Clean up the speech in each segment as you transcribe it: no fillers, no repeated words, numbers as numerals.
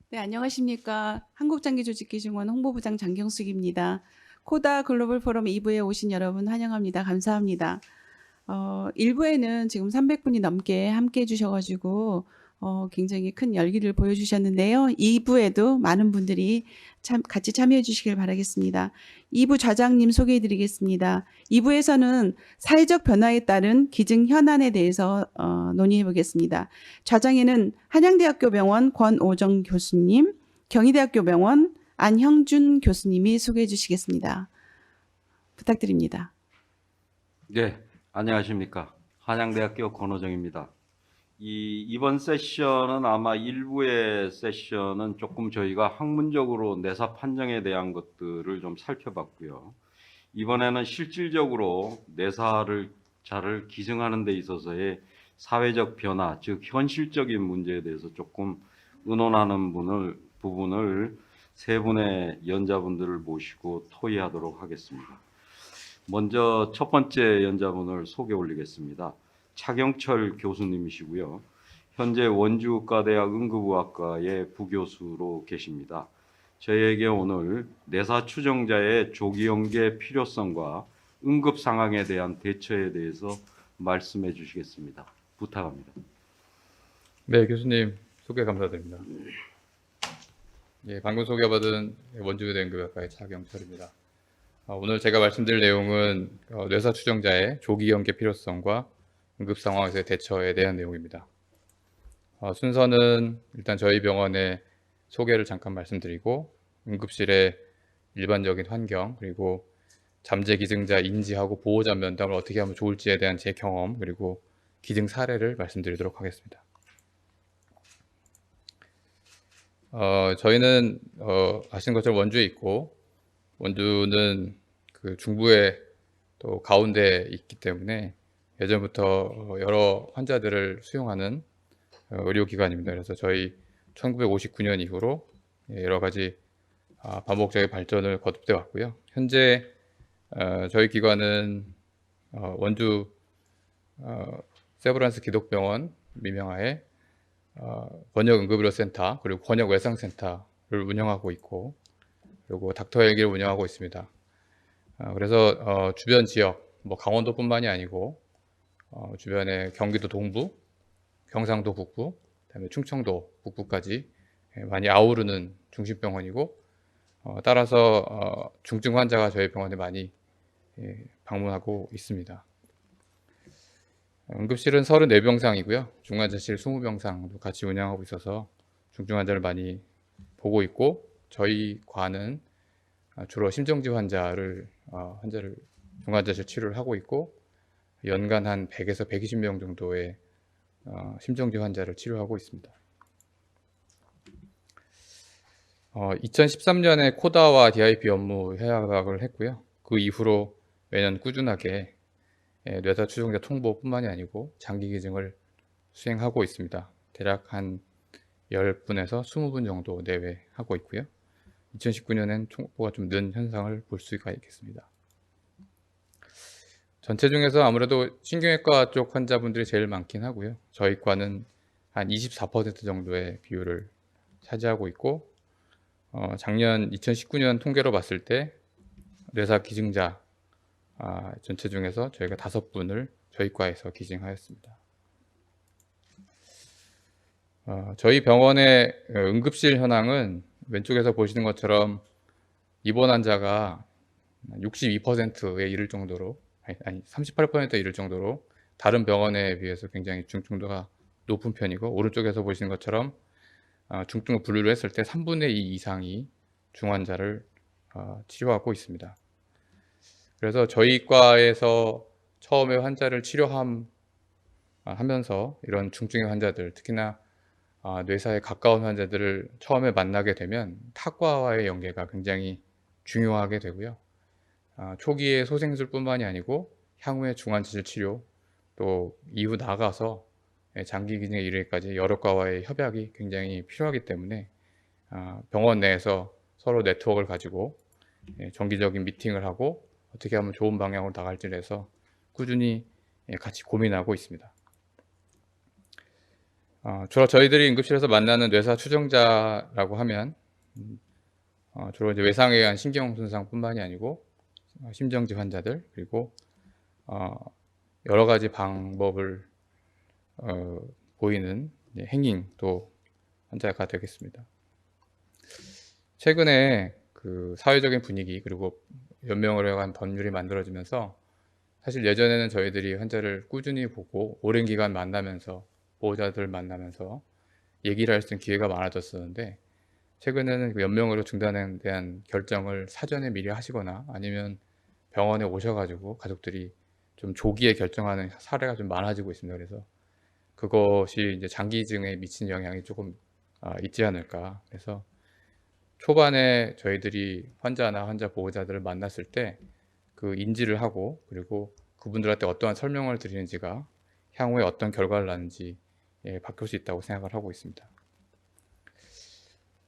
네, 안녕하십니까. 한국장기조직기증원 홍보부장 장경숙입니다. 코다 글로벌 포럼 2부에 오신 여러분 환영합니다. 감사합니다. 1부에는 지금 300분이 넘게 함께 해주셔가지고 굉장히 큰 열기를 보여주셨는데요. 2부에도 많은 분들이 같이 참여해 주시길 바라겠습니다. 2부 좌장님 소개해 드리겠습니다. 2부에서는 사회적 변화에 따른 기증 현안에 대해서 논의해 보겠습니다. 좌장에는 한양대학교 병원 권오정 교수님, 경희대학교 병원 안형준 교수님이 소개해 주시겠습니다. 부탁드립니다. 네, 안녕하십니까. 한양대학교 권호정입니다. 이번 세션은 아마 일부의 세션은 조금 저희가 학문적으로 내사 판정에 대한 것들을 좀 살펴봤고요. 이번에는 실질적으로 내사를 자를 기증하는 데 있어서의 사회적 변화, 즉 현실적인 문제에 대해서 조금 의논하는 부분을 세 분의 연자분들을 모시고 토의하도록 하겠습니다. 먼저 첫 번째 연자분을 소개 올리겠습니다. 차경철 교수님이시고요. 현재 원주의과대학 응급의학과의 부교수로 계십니다. 저희에게 오늘 내사 추정자의 조기 연계 필요성과 응급 상황에 대한 대처에 대해서 말씀해 주시겠습니다. 부탁합니다. 네, 교수님 소개 감사드립니다. 예, 방금 소개받은 원주의대 응급의학과의 차경철입니다. 오늘 제가 말씀드릴 내용은 뇌사 추정자의 조기 연계 필요성과 응급 상황에서의 대처에 대한 내용입니다. 순서는 일단 저희 병원의 소개를 잠깐 말씀드리고 응급실의 일반적인 환경 그리고 잠재 기증자 인지하고 보호자 면담을 어떻게 하면 좋을지에 대한 제 경험 그리고 기증 사례를 말씀드리도록 하겠습니다. 저희는 아시는 것처럼 원주에 있고 원주는 그 중부에 또 가운데에 있기 때문에 예전부터 여러 환자들을 수용하는 의료기관입니다. 그래서 저희 1959년 이후로 여러 가지 반복적인 발전을 거듭돼 왔고요. 현재 저희 기관은 원주 세브란스 기독병원 민명하에 번역응급의료센터 그리고 번역외상센터를 운영하고 있고 그리고 닥터헬기를 운영하고 있습니다. 그래서 주변 지역, 뭐 강원도뿐만이 아니고 주변에 경기도 동부, 경상도 북부, 그다음에 충청도 북부까지 많이 아우르는 중심병원이고 따라서 중증 환자가 저희 병원에 많이 방문하고 있습니다. 응급실은 34병상이고요. 중환자실 20병상도 같이 운영하고 있어서 중증 환자를 많이 보고 있고 저희 과는 주로 심정지 환자를 중환자실 치료를 하고 있고 연간 한 100에서 120명 정도의 심정지 환자를 치료하고 있습니다. 2013년에 코다와 DIP 업무 협약을 했고요. 그 이후로 매년 꾸준하게 뇌사 추정자 통보뿐만이 아니고 장기 기증을 수행하고 있습니다. 대략 한 10분에서 20분 정도 내외 하고 있고요. 2019년엔 통보가 좀 는 현상을 볼 수가 있겠습니다. 전체 중에서 아무래도 신경외과 쪽 환자분들이 제일 많긴 하고요. 저희 과는 한 24% 정도의 비율을 차지하고 있고 작년 2019년 통계로 봤을 때 뇌사 기증자 전체 중에서 저희가 5분을 저희 과에서 기증하였습니다. 저희 병원의 응급실 현황은 왼쪽에서 보시는 것처럼 입원 환자가 62%에 이를 정도로 아니 38%에 이를 정도로 다른 병원에 비해서 굉장히 중증도가 높은 편이고 오른쪽에서 보시는 것처럼 중증을 분류를 했을 때 3분의 2 이상이 중환자를 치료하고 있습니다. 그래서 저희 과에서 처음에 환자를 치료하면서 이런 중증의 환자들 특히나 뇌사에 가까운 환자들을 처음에 만나게 되면 타과와의 연계가 굉장히 중요하게 되고요. 초기에 소생술뿐만이 아니고 향후의 중환자실 치료 또 이후 나가서 장기 기증에 이르기까지 여러 과와의 협약이 굉장히 필요하기 때문에 병원 내에서 서로 네트워크를 가지고 정기적인 미팅을 하고 어떻게 하면 좋은 방향으로 나갈지를 해서 꾸준히 같이 고민하고 있습니다. 주로 저희들이 응급실에서 만나는 뇌사 추정자라고 하면 주로 이제 외상에 의한 신경 손상뿐만이 아니고 심정지 환자들, 그리고 여러 가지 방법을 보이는 행잉도 환자가 되겠습니다. 최근에 그 사회적인 분위기, 그리고 연명의료관 법률이 만들어지면서 사실 예전에는 저희들이 환자를 꾸준히 보고 오랜 기간 만나면서 보호자들 만나면서 얘기를 할 수 있는 기회가 많아졌었는데, 최근에는 그 연명의료 중단에 대한 결정을 사전에 미리 하시거나 아니면 병원에 오셔가지고 가족들이 좀 조기에 결정하는 사례가 좀 많아지고 있습니다. 그래서 그것이 이제 장기증에 미친 영향이 조금 있지 않을까. 그래서 초반에 저희들이 환자나 환자 보호자들을 만났을 때 그 인지를 하고, 그리고 그분들한테 어떠한 설명을 드리는지가 향후에 어떤 결과를 낳는지 바뀔 수 있다고 생각을 하고 있습니다.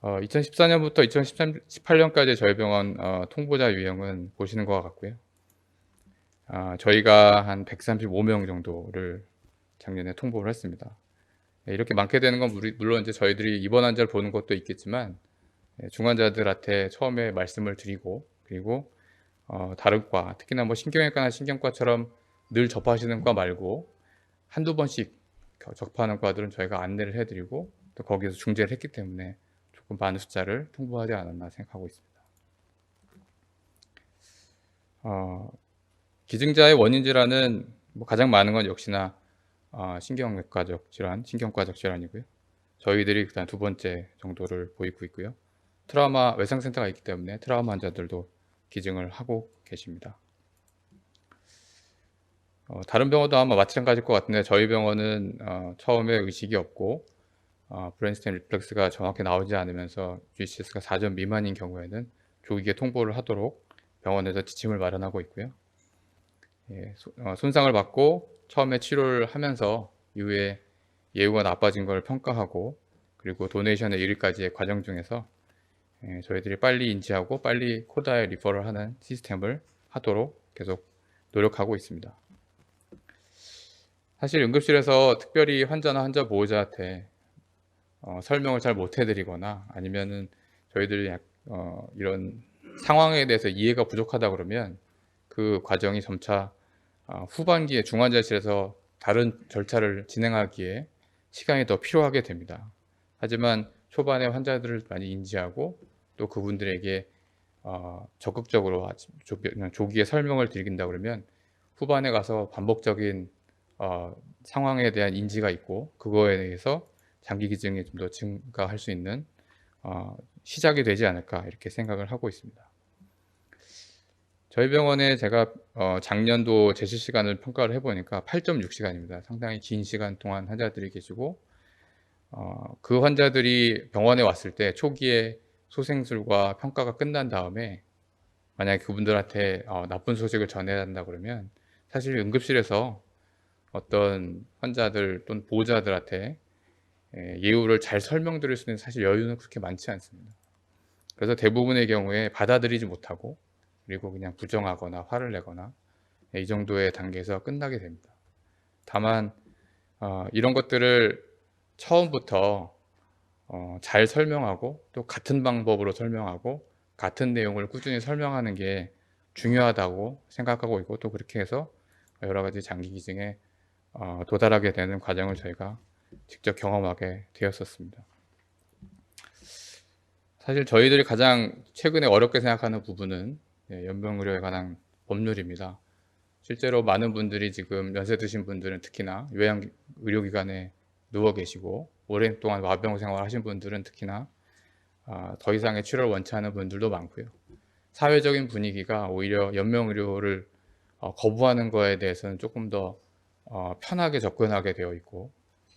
2014년부터 2018년까지 저희 병원 통보자 유형은 보시는 것과 같고요. 저희가 한 135명 정도를 작년에 통보를 했습니다. 이렇게 많게 되는 건 물론 이제 저희들이 입원 환자를 보는 것도 있겠지만, 중환자들한테 처음에 말씀을 드리고, 그리고 다른 과, 특히나 뭐 신경외과나 신경과처럼 늘 접하시는 과 말고 한두 번씩 접하는 과들은 저희가 안내를 해드리고 또 거기서 중재를 했기 때문에 조금 많은 숫자를 통보하지 않았나 생각하고 있습니다. 기증자의 원인 질환은 뭐 가장 많은 건 역시나 신경외과적 질환, 신경과적 질환이고요. 저희들이 그다음 두 번째 정도를 보이고 있고요. 트라우마 외상센터가 있기 때문에 트라우마 환자들도 기증을 하고 계십니다. 다른 병원도 아마 마찬가지일 것 같은데, 저희 병원은 처음에 의식이 없고 브레인스템 리플렉스가 정확히 나오지 않으면서 GCS가 4점 미만인 경우에는 조기에 통보를 하도록 병원에서 지침을 마련하고 있고요. 손상을 받고 처음에 치료를 하면서 이후에 예후가 나빠진 걸 평가하고, 그리고 도네이션에 이르기까지의 과정 중에서 저희들이 빨리 인지하고 빨리 코다에 리퍼를 하는 시스템을 하도록 계속 노력하고 있습니다. 사실 응급실에서 특별히 환자나 환자 보호자한테 설명을 잘 못 해드리거나 아니면은 저희들이 이런 상황에 대해서 이해가 부족하다 그러면 그 과정이 점차 후반기에 중환자실에서 다른 절차를 진행하기에 시간이 더 필요하게 됩니다. 하지만 초반에 환자들을 많이 인지하고 또 그분들에게 적극적으로 조기에 설명을 드린다 그러면 후반에 가서 반복적인 상황에 대한 인지가 있고, 그거에 대해서 장기 기증이 좀 더 증가할 수 있는 시작이 되지 않을까 이렇게 생각을 하고 있습니다. 저희 병원에 제가 작년도 제시 시간을 평가를 해보니까 8.6시간입니다. 상당히 긴 시간 동안 환자들이 계시고, 그 환자들이 병원에 왔을 때 초기에 소생술과 평가가 끝난 다음에 만약에 그분들한테 나쁜 소식을 전해야 한다 그러면 사실 응급실에서 어떤 환자들 또는 보호자들한테 예후를 잘 설명드릴 수 있는 사실 여유는 그렇게 많지 않습니다. 그래서 대부분의 경우에 받아들이지 못하고, 그리고 그냥 부정하거나 화를 내거나 이 정도의 단계에서 끝나게 됩니다. 다만 이런 것들을 처음부터 잘 설명하고 또 같은 방법으로 설명하고 같은 내용을 꾸준히 설명하는 게 중요하다고 생각하고 있고, 또 그렇게 해서 여러 가지 장기 기증에 도달하게 되는 과정을 저희가 직접 경험하게 되었었습니다. 사실 저희들이 가장 최근에 어렵게 생각하는 부분은 연명의료에 관한 법률입니다. 실제로 많은 분들이 지금 연세 드신 분들은 특히나 요양의료기관에 누워 계시고 오랜 동안 와병 생활을 하신 분들은 특히나 더 이상의 치료를 원치 않는 분들도 많고요. 사회적인 분위기가 오히려 연명의료를 거부하는 거에 대해서는 조금 더 편하게 접근하게 되어 있고,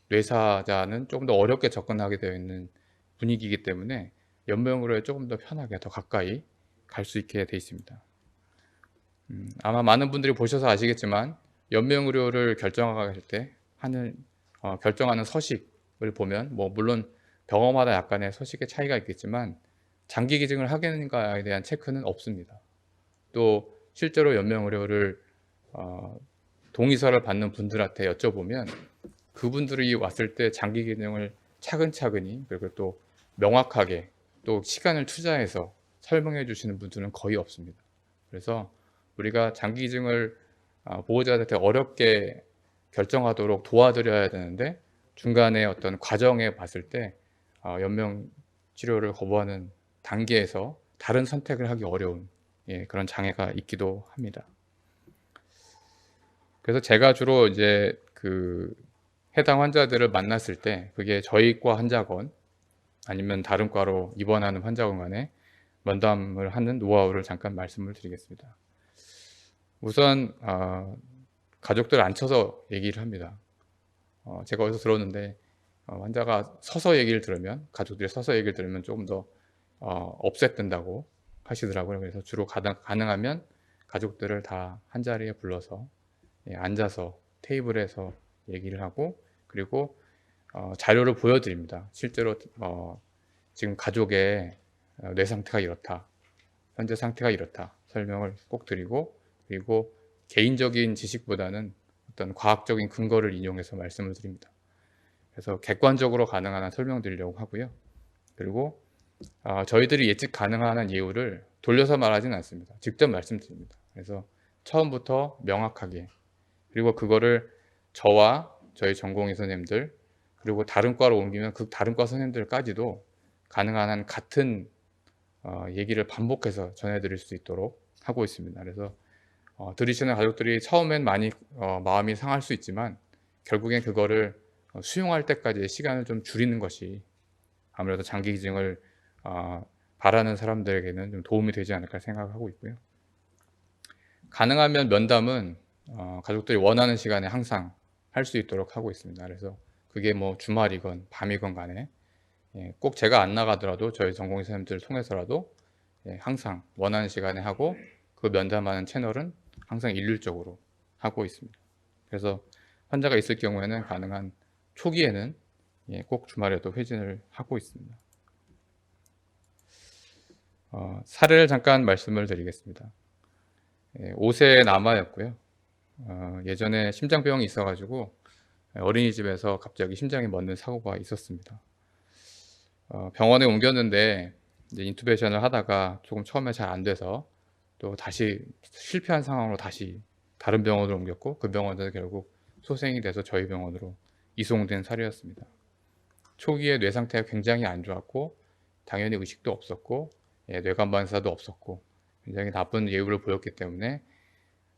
뇌사자는 조금 더 어렵게 접근하게 되어 있는 분위기이기 때문에 연명의료에 조금 더 편하게 더 가까이 갈 수 있게 되어 있습니다. 아마 많은 분들이 보셔서 아시겠지만 연명의료를 결정할 때 결정하는 서식을 보면 물론 병원마다 약간의 서식의 차이가 있겠지만 장기 기증을 하겠는가에 대한 체크는 없습니다. 또 실제로 연명의료를 동의서를 받는 분들한테 여쭤보면 그분들이 왔을 때 장기 기증을 차근차근히 그리고 또 명확하게 또 시간을 투자해서 설명해 주시는 분들은 거의 없습니다. 그래서 우리가 장기 기증을 보호자한테 어렵게 결정하도록 도와드려야 되는데 중간에 어떤 과정에 봤을 때 연명 치료를 거부하는 단계에서 다른 선택을 하기 어려운 그런 장애가 있기도 합니다. 그래서 제가 주로 이제 그 해당 환자들을 만났을 때 그게 저희 과 환자건 아니면 다른 과로 입원하는 환자건 간에 면담을 하는 노하우를 잠깐 말씀을 드리겠습니다. 우선 가족들 앉혀서 얘기를 합니다. 제가 어디서 들었는데 환자가 서서 얘기를 들으면 가족들이 서서 얘기를 들으면 조금 더 업셋된다고 하시더라고요. 그래서 주로 가능하면 가족들을 다 한자리에 불러서 앉아서 테이블에서 얘기를 하고 그리고 자료를 보여드립니다. 실제로 지금 가족의 뇌 상태가 이렇다, 현재 상태가 이렇다 설명을 꼭 드리고 그리고 개인적인 지식보다는 어떤 과학적인 근거를 인용해서 말씀을 드립니다. 그래서 객관적으로 가능한 한 설명드리려고 하고요. 그리고 저희들이 예측 가능한 한 이유를 돌려서 말하지는 않습니다. 직접 말씀드립니다. 그래서 처음부터 명확하게 그리고 그거를 저와 저희 전공의 선생님들 그리고 다른 과로 옮기면 그 다른 과 선생님들까지도 가능한 한 같은 얘기를 반복해서 전해드릴 수 있도록 하고 있습니다. 그래서 들으시는 가족들이 처음엔 많이 마음이 상할 수 있지만 결국엔 그거를 수용할 때까지의 시간을 좀 줄이는 것이 아무래도 장기 기증을 바라는 사람들에게는 좀 도움이 되지 않을까 생각하고 있고요. 가능하면 면담은 가족들이 원하는 시간에 항상 할 수 있도록 하고 있습니다. 그래서 그게 뭐 주말이건 밤이건 간에 꼭 제가 안 나가더라도 저희 전공의 선생님들을 통해서라도 항상 원하는 시간에 하고 그 면담하는 채널은 항상 일률적으로 하고 있습니다. 그래서 환자가 있을 경우에는 가능한 초기에는 꼭 주말에도 회진을 하고 있습니다. 사례를 잠깐 말씀을 드리겠습니다. 5세 남아였고요. 예전에 심장병이 있어가지고 어린이집에서 갑자기 심장이 멎는 사고가 있었습니다. 병원에 옮겼는데 이제 인투베이션을 하다가 조금 처음에 잘 안 돼서 또 다시 실패한 상황으로 다시 다른 병원으로 옮겼고 그 병원에서 결국 소생이 돼서 저희 병원으로 이송된 사례였습니다. 초기에 뇌 상태가 굉장히 안 좋았고 당연히 의식도 없었고 뇌관 반사도 없었고 굉장히 나쁜 예후를 보였기 때문에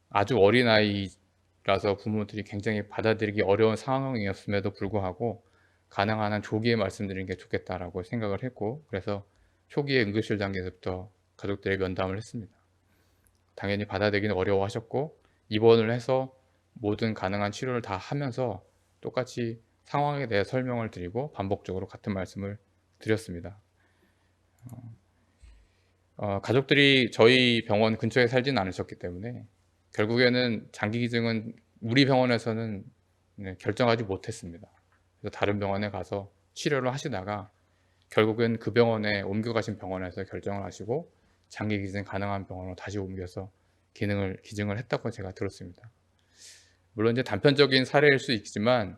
아주 어린 아이라서 부모들이 굉장히 받아들이기 어려운 상황이었음에도 불구하고 가능한 한 조기에 말씀드리는 게 좋겠다라고 생각을 했고 그래서 초기에 응급실 단계에서부터 가족들의 면담을 했습니다. 당연히 받아들이기는 어려워하셨고 입원을 해서 모든 가능한 치료를 다 하면서 똑같이 상황에 대해 설명을 드리고 반복적으로 같은 말씀을 드렸습니다. 가족들이 저희 병원 근처에 살지는 않으셨기 때문에 결국에는 장기 기증은 우리 병원에서는 결정하지 못했습니다. 그래서 다른 병원에 가서 치료를 하시다가 결국엔 그 병원에 옮겨가신 병원에서 결정을 하시고 장기 기증 가능한 병원으로 다시 옮겨서 기증을 했다고 제가 들었습니다. 물론 이제 단편적인 사례일 수 있지만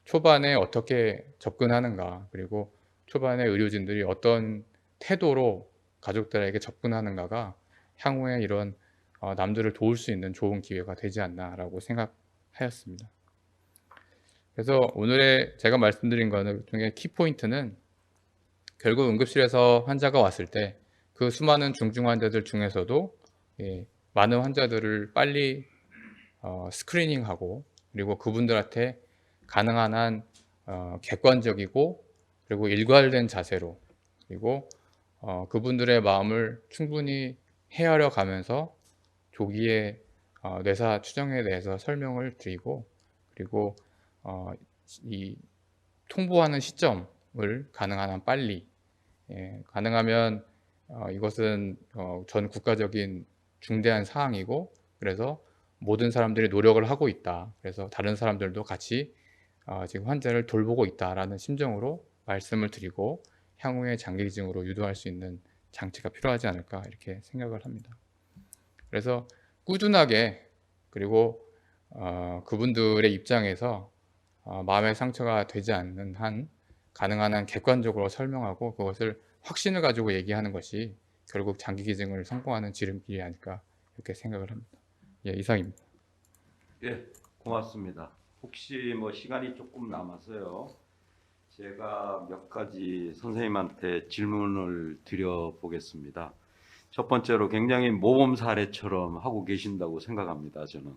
초반에 어떻게 접근하는가 그리고 초반에 의료진들이 어떤 태도로 가족들에게 접근하는가가 향후에 이런 남들을 도울 수 있는 좋은 기회가 되지 않나라고 생각하였습니다. 그래서 오늘의 제가 말씀드린 것 중에 키포인트는 결국 응급실에서 환자가 왔을 때 그 수많은 중증 환자들 중에서도 많은 환자들을 빨리 스크리닝하고 그리고 그분들한테 가능한 한 객관적이고 그리고 일괄된 자세로 그리고 그분들의 마음을 충분히 헤아려 가면서 조기에 뇌사 추정에 대해서 설명을 드리고 그리고 이 통보하는 시점을 가능한 한 빨리 가능하면 이것은 전 국가적인 중대한 사항이고 그래서 모든 사람들이 노력을 하고 있다. 그래서 다른 사람들도 같이 지금 환자를 돌보고 있다라는 심정으로 말씀을 드리고 향후에 장기 기증으로 유도할 수 있는 장치가 필요하지 않을까 이렇게 생각을 합니다. 그래서 꾸준하게 그리고 그분들의 입장에서 마음의 상처가 되지 않는 한 가능한 한 객관적으로 설명하고 그것을 확신을 가지고 얘기하는 것이 결국 장기 기증을 성공하는 지름길이 아닐까 이렇게 생각을 합니다. 예, 이상입니다. 예, 고맙습니다. 혹시 뭐 시간이 조금 남아서요. 제가 몇 가지 선생님한테 질문을 드려보겠습니다. 첫 번째로 굉장히 모범 사례처럼 하고 계신다고 생각합니다, 저는.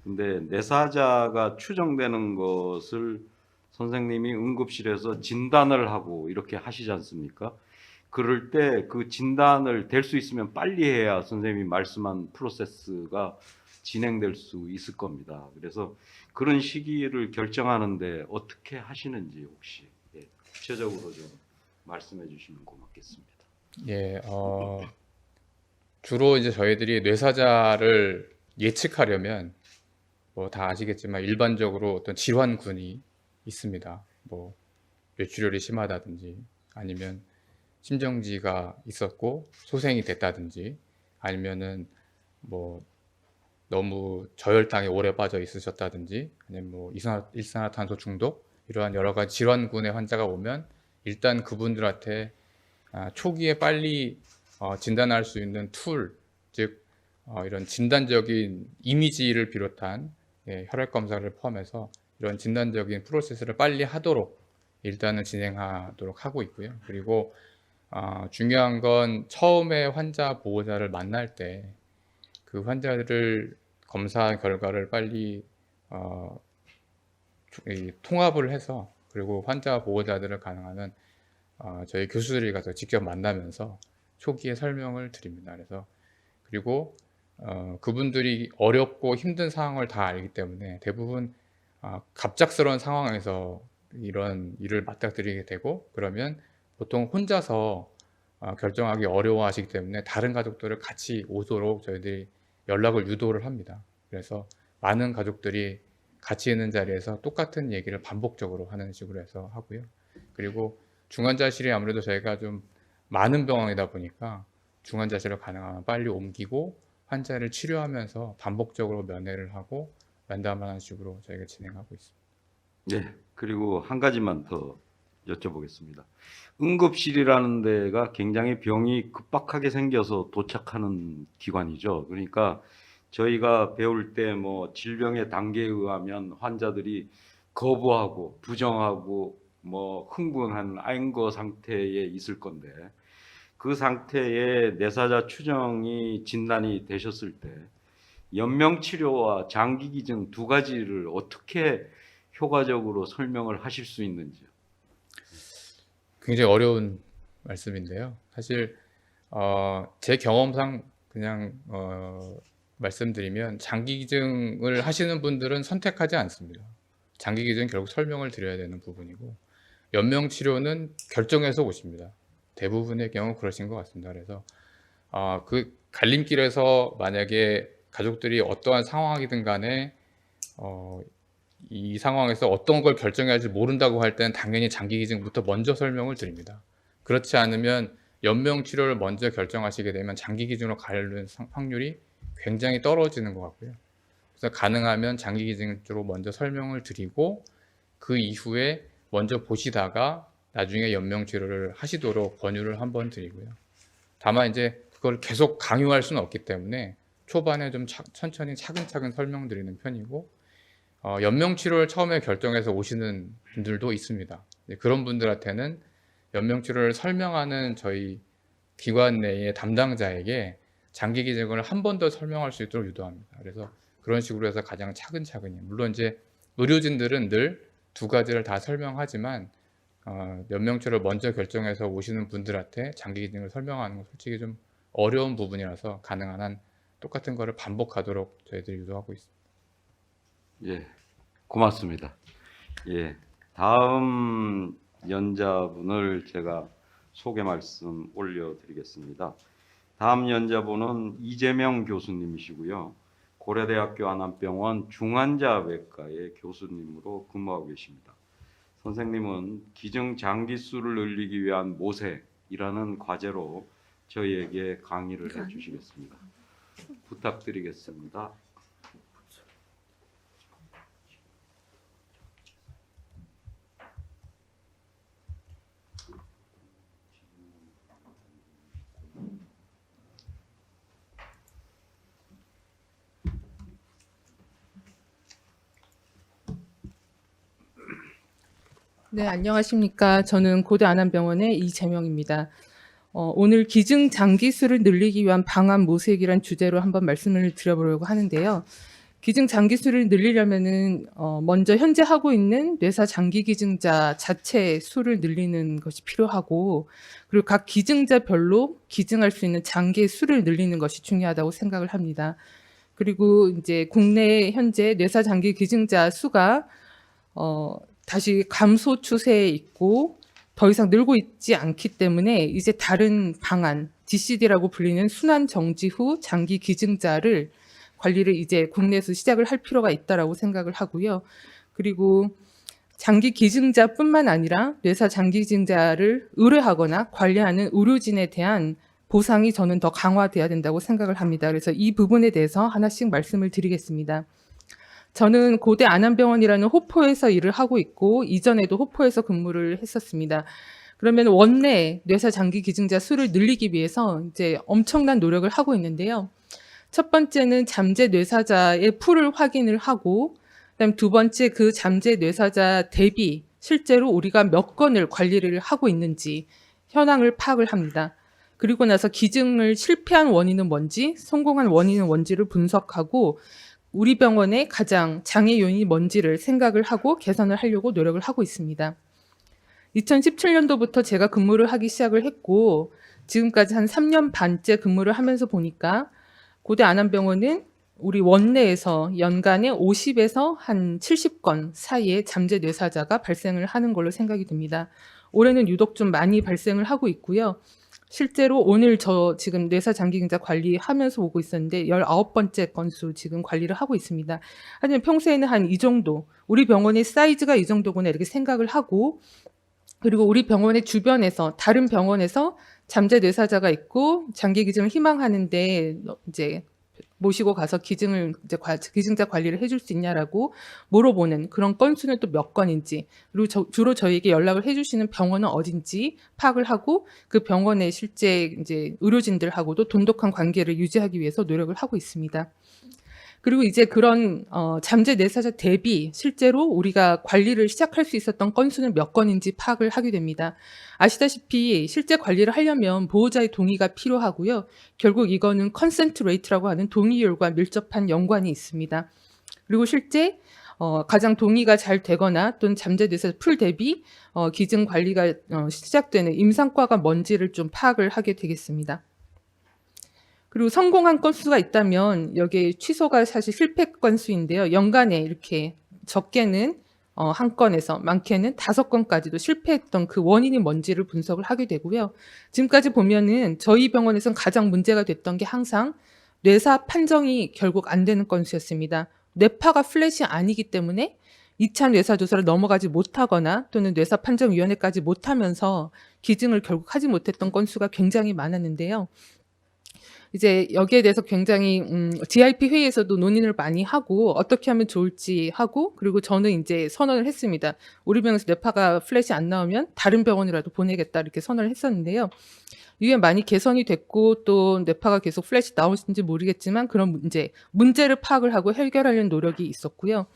근데 내사자가 추정되는 것을 선생님이 응급실에서 진단을 하고 이렇게 하시지 않습니까? 그럴 때 그 진단을 될 수 있으면 빨리 해야 선생님이 말씀한 프로세스가 진행될 수 있을 겁니다. 그래서 그런 시기를 결정하는데 어떻게 하시는지 혹시 구체적으로 좀 말씀해 주시면 고맙겠습니다. 예, 주로 이제 저희들이 뇌사자를 예측하려면 뭐 다 아시겠지만 일반적으로 어떤 질환군이 있습니다. 뭐 뇌출혈이 심하다든지 아니면 심정지가 있었고 소생이 됐다든지 아니면은 뭐 너무 저혈당에 오래 빠져 있으셨다든지 아니면 뭐 일산화탄소 중독 이러한 여러 가지 질환군의 환자가 오면 일단 그분들한테 초기에 빨리 진단할 수 있는 툴, 즉 이런 진단적인 이미지를 비롯한 혈액 검사를 포함해서 이런 진단적인 프로세스를 빨리 하도록 일단은 진행하도록 하고 있고요. 그리고 중요한 건 처음에 환자 보호자를 만날 때 그 환자를 검사 결과를 빨리 통합을 해서 그리고 환자 보호자들을 가능한 한 저희 교수들이 가서 직접 만나면서 초기에 설명을 드립니다. 그래서 그리고 그분들이 어렵고 힘든 상황을 다 알기 때문에 대부분 갑작스러운 상황에서 이런 일을 맞닥뜨리게 되고 그러면 보통 혼자서 결정하기 어려워하시기 때문에 다른 가족들을 같이 오도록 저희들이 연락을 유도를 합니다. 그래서 많은 가족들이 같이 있는 자리에서 똑같은 얘기를 반복적으로 하는 식으로 해서 하고요. 그리고 중환자실이 아무래도 저희가 좀 많은 병원이다 보니까 중환자실을 가능하면 빨리 옮기고 환자를 치료하면서 반복적으로 면회를 하고 면담하는 식으로 저희가 진행하고 있습니다. 네, 그리고 한 가지만 더 여쭤보겠습니다. 응급실이라는 데가 굉장히 병이 급박하게 생겨서 도착하는 기관이죠. 그러니까 저희가 배울 때 뭐 질병의 단계에 의하면 환자들이 거부하고 부정하고 뭐 흥분한 앙거 상태에 있을 건데 그 상태에 내사자 추정이 진단이 되셨을 때 연명 치료와 장기 기증 두 가지를 어떻게 효과적으로 설명을 하실 수 있는지요? 굉장히 어려운 말씀인데요. 사실 제 경험상 그냥 말씀드리면 장기 기증을 하시는 분들은 선택하지 않습니다. 장기 기증은 결국 설명을 드려야 되는 부분이고 연명 치료는 결정해서 오십니다. 대부분의 경우 그러신 것 같습니다. 그래서 그 갈림길에서 만약에 가족들이 어떠한 상황이든 간에 이 상황에서 어떤 걸 결정해야 할지 모른다고 할 때는 당연히 장기 기증부터 먼저 설명을 드립니다. 그렇지 않으면 연명 치료를 먼저 결정하시게 되면 장기 기증으로 가는 확률이 굉장히 떨어지는 것 같고요. 그래서 가능하면 장기 기증 쪽으로 먼저 설명을 드리고 그 이후에 먼저 보시다가 나중에 연명 치료를 하시도록 권유를 한번 드리고요. 다만 이제 그걸 계속 강요할 수는 없기 때문에 초반에 좀 천천히 차근차근 설명드리는 편이고 연명 치료를 처음에 결정해서 오시는 분들도 있습니다. 그런 분들한테는 연명 치료를 설명하는 저희 기관 내의 담당자에게 장기 기증을 한 번 더 설명할 수 있도록 유도합니다. 그래서 그런 식으로 해서 가장 차근차근히 물론 이제 의료진들은 늘 두 가지를 다 설명하지만 연명 치료를 먼저 결정해서 오시는 분들한테 장기 기증을 설명하는 건 솔직히 좀 어려운 부분이라서 가능한 한 똑같은 거를 반복하도록 저희들이 유도하고 있습니다. 예, 고맙습니다. 예, 다음 연자분을 제가 소개 말씀 올려드리겠습니다. 다음 연자분은 이재명 교수님이시고요. 고려대학교 안암병원 중환자외과의 교수님으로 근무하고 계십니다. 선생님은 기증 장기수를 늘리기 위한 모색이라는 과제로 저희에게 강의를 해주시겠습니다. 부탁드리겠습니다. 네, 안녕하십니까. 저는 고대 안암병원의 이재명입니다. 오늘 기증 장기수를 늘리기 위한 방안 모색이란 주제로 한번 말씀을 드려보려고 하는데요. 기증 장기수를 늘리려면은 먼저 현재 하고 있는 뇌사 장기 기증자 자체 수를 늘리는 것이 필요하고, 그리고 각 기증자별로 기증할 수 있는 장기의 수를 늘리는 것이 중요하다고 생각을 합니다. 그리고 이제 국내 현재 뇌사 장기 기증자 수가 다시 감소 추세에 있고 더 이상 늘고 있지 않기 때문에 이제 다른 방안, DCD라고 불리는 순환 정지 후 장기 기증자를 관리를 이제 국내에서 시작을 할 필요가 있다라고 생각을 하고요. 그리고 장기 기증자뿐만 아니라 뇌사 장기 기증자를 의뢰하거나 관리하는 의료진에 대한 보상이 저는 더 강화돼야 된다고 생각을 합니다. 그래서 이 부분에 대해서 하나씩 말씀을 드리겠습니다. 저는 고대 안암병원이라는 호포에서 일을 하고 있고 이전에도 호포에서 근무를 했었습니다. 그러면 원내 뇌사 장기 기증자 수를 늘리기 위해서 이제 엄청난 노력을 하고 있는데요. 첫 번째는 잠재 뇌사자의 풀을 확인을 하고, 그다음 두 번째 그 잠재 뇌사자 대비 실제로 우리가 몇 건을 관리를 하고 있는지 현황을 파악을 합니다. 그리고 나서 기증을 실패한 원인은 뭔지, 성공한 원인은 뭔지를 분석하고 우리 병원의 가장 장애 요인이 뭔지를 생각을 하고 개선을 하려고 노력을 하고 있습니다. 2017년도부터 제가 근무를 하기 시작을 했고 지금까지 한 3년 반째 근무를 하면서 보니까 고대 안암병원은 우리 원내에서 연간에 50에서 한 70건 사이에 잠재 뇌사자가 발생을 하는 걸로 생각이 듭니다. 올해는 유독 좀 많이 발생을 하고 있고요. 실제로 오늘 저 지금 뇌사 장기증자 관리하면서 오고 있었는데 19번째 건수 지금 관리를 하고 있습니다. 하지만 평소에는 한 이 정도, 우리 병원의 사이즈가 이 정도구나 이렇게 생각을 하고, 그리고 우리 병원의 주변에서 다른 병원에서 잠재 뇌사자가 있고 장기 기증을 희망하는데 이제 모시고 가서 기증을 이제 기증자 관리를 해줄 수 있냐라고 물어보는 그런 건수는 또 몇 건인지, 그리고 주로 저희에게 연락을 해주시는 병원은 어딘지 파악을 하고 그 병원의 실제 이제 의료진들하고도 돈독한 관계를 유지하기 위해서 노력을 하고 있습니다. 그리고 이제 그런 잠재 뇌사자 대비 실제로 우리가 관리를 시작할 수 있었던 건수는 몇 건인지 파악을 하게 됩니다. 아시다시피 실제 관리를 하려면 보호자의 동의가 필요하고요. 결국 이거는 컨센트 레이트라고 하는 동의율과 밀접한 연관이 있습니다. 그리고 실제 가장 동의가 잘 되거나 또는 잠재 뇌사자 풀 대비 기증 관리가 시작되는 임상과가 뭔지를 좀 파악을 하게 되겠습니다. 그리고 성공한 건수가 있다면 여기에 취소가 사실 실패 건수인데요. 연간에 이렇게 적게는 한 건에서 많게는 5건까지도 실패했던 그 원인이 뭔지를 분석을 하게 되고요. 지금까지 보면은 저희 병원에서는 가장 문제가 됐던 게 항상 뇌사 판정이 결국 안 되는 건수였습니다. 뇌파가 플랫이 아니기 때문에 2차 뇌사 조사를 넘어가지 못하거나 또는 뇌사 판정위원회까지 못하면서 기증을 결국 하지 못했던 건수가 굉장히 많았는데요. 이제 여기에 대해서 굉장히 DIP 회의에서도 논의를 많이 하고 어떻게 하면 좋을지 하고, 그리고 저는 이제 선언을 했습니다. 우리 병원에서 뇌파가 플랫이 안 나오면 다른 병원이라도 보내겠다 이렇게 선언을 했었는데요. 이게 많이 개선이 됐고 또 뇌파가 계속 플랫이 나올지 모르겠지만 그런 문제를 파악을 하고 해결하려는 노력이 있었고요.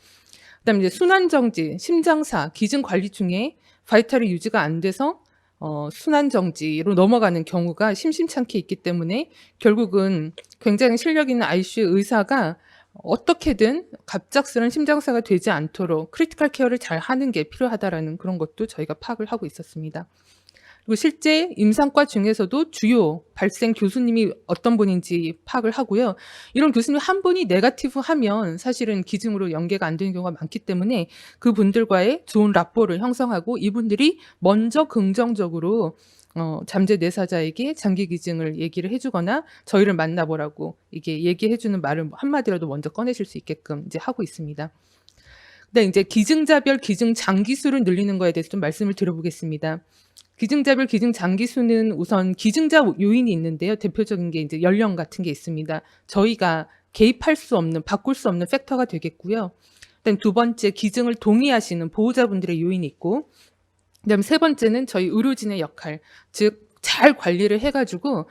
그다음에 이제 순환정지, 심장사, 기증 관리 중에 바이탈이 유지가 안 돼서 순환정지로 넘어가는 경우가 심심찮게 있기 때문에 결국은 굉장히 실력 있는 ICU 의사가 어떻게든 갑작스런 심장사가 되지 않도록 크리티컬 케어를 잘 하는 게 필요하다라는 그런 것도 저희가 파악을 하고 있었습니다. 그리고 실제 임상과 중에서도 주요 발생 교수님이 어떤 분인지 파악을 하고요. 이런 교수님 한 분이 네거티브 하면 사실은 기증으로 연계가 안 되는 경우가 많기 때문에 그분들과의 좋은 라포를 형성하고 이분들이 먼저 긍정적으로 잠재 뇌사자에게 장기 기증을 얘기를 해주거나 저희를 만나보라고 이게 얘기해주는 말을 한마디라도 먼저 꺼내실 수 있게끔 이제 하고 있습니다. 근데 이제 기증자별 기증 장기수를 늘리는 거에 대해서 좀 말씀을 드려보겠습니다. 기증자별 기증 장기수는 우선 기증자 요인이 있는데요. 대표적인 게 이제 연령 같은 게 있습니다. 저희가 개입할 수 없는, 바꿀 수 없는 팩터가 되겠고요. 그다음 두 번째, 기증을 동의하시는 보호자분들의 요인이 있고, 그다음 세 번째는 저희 의료진의 역할, 즉 잘 관리를 해가지고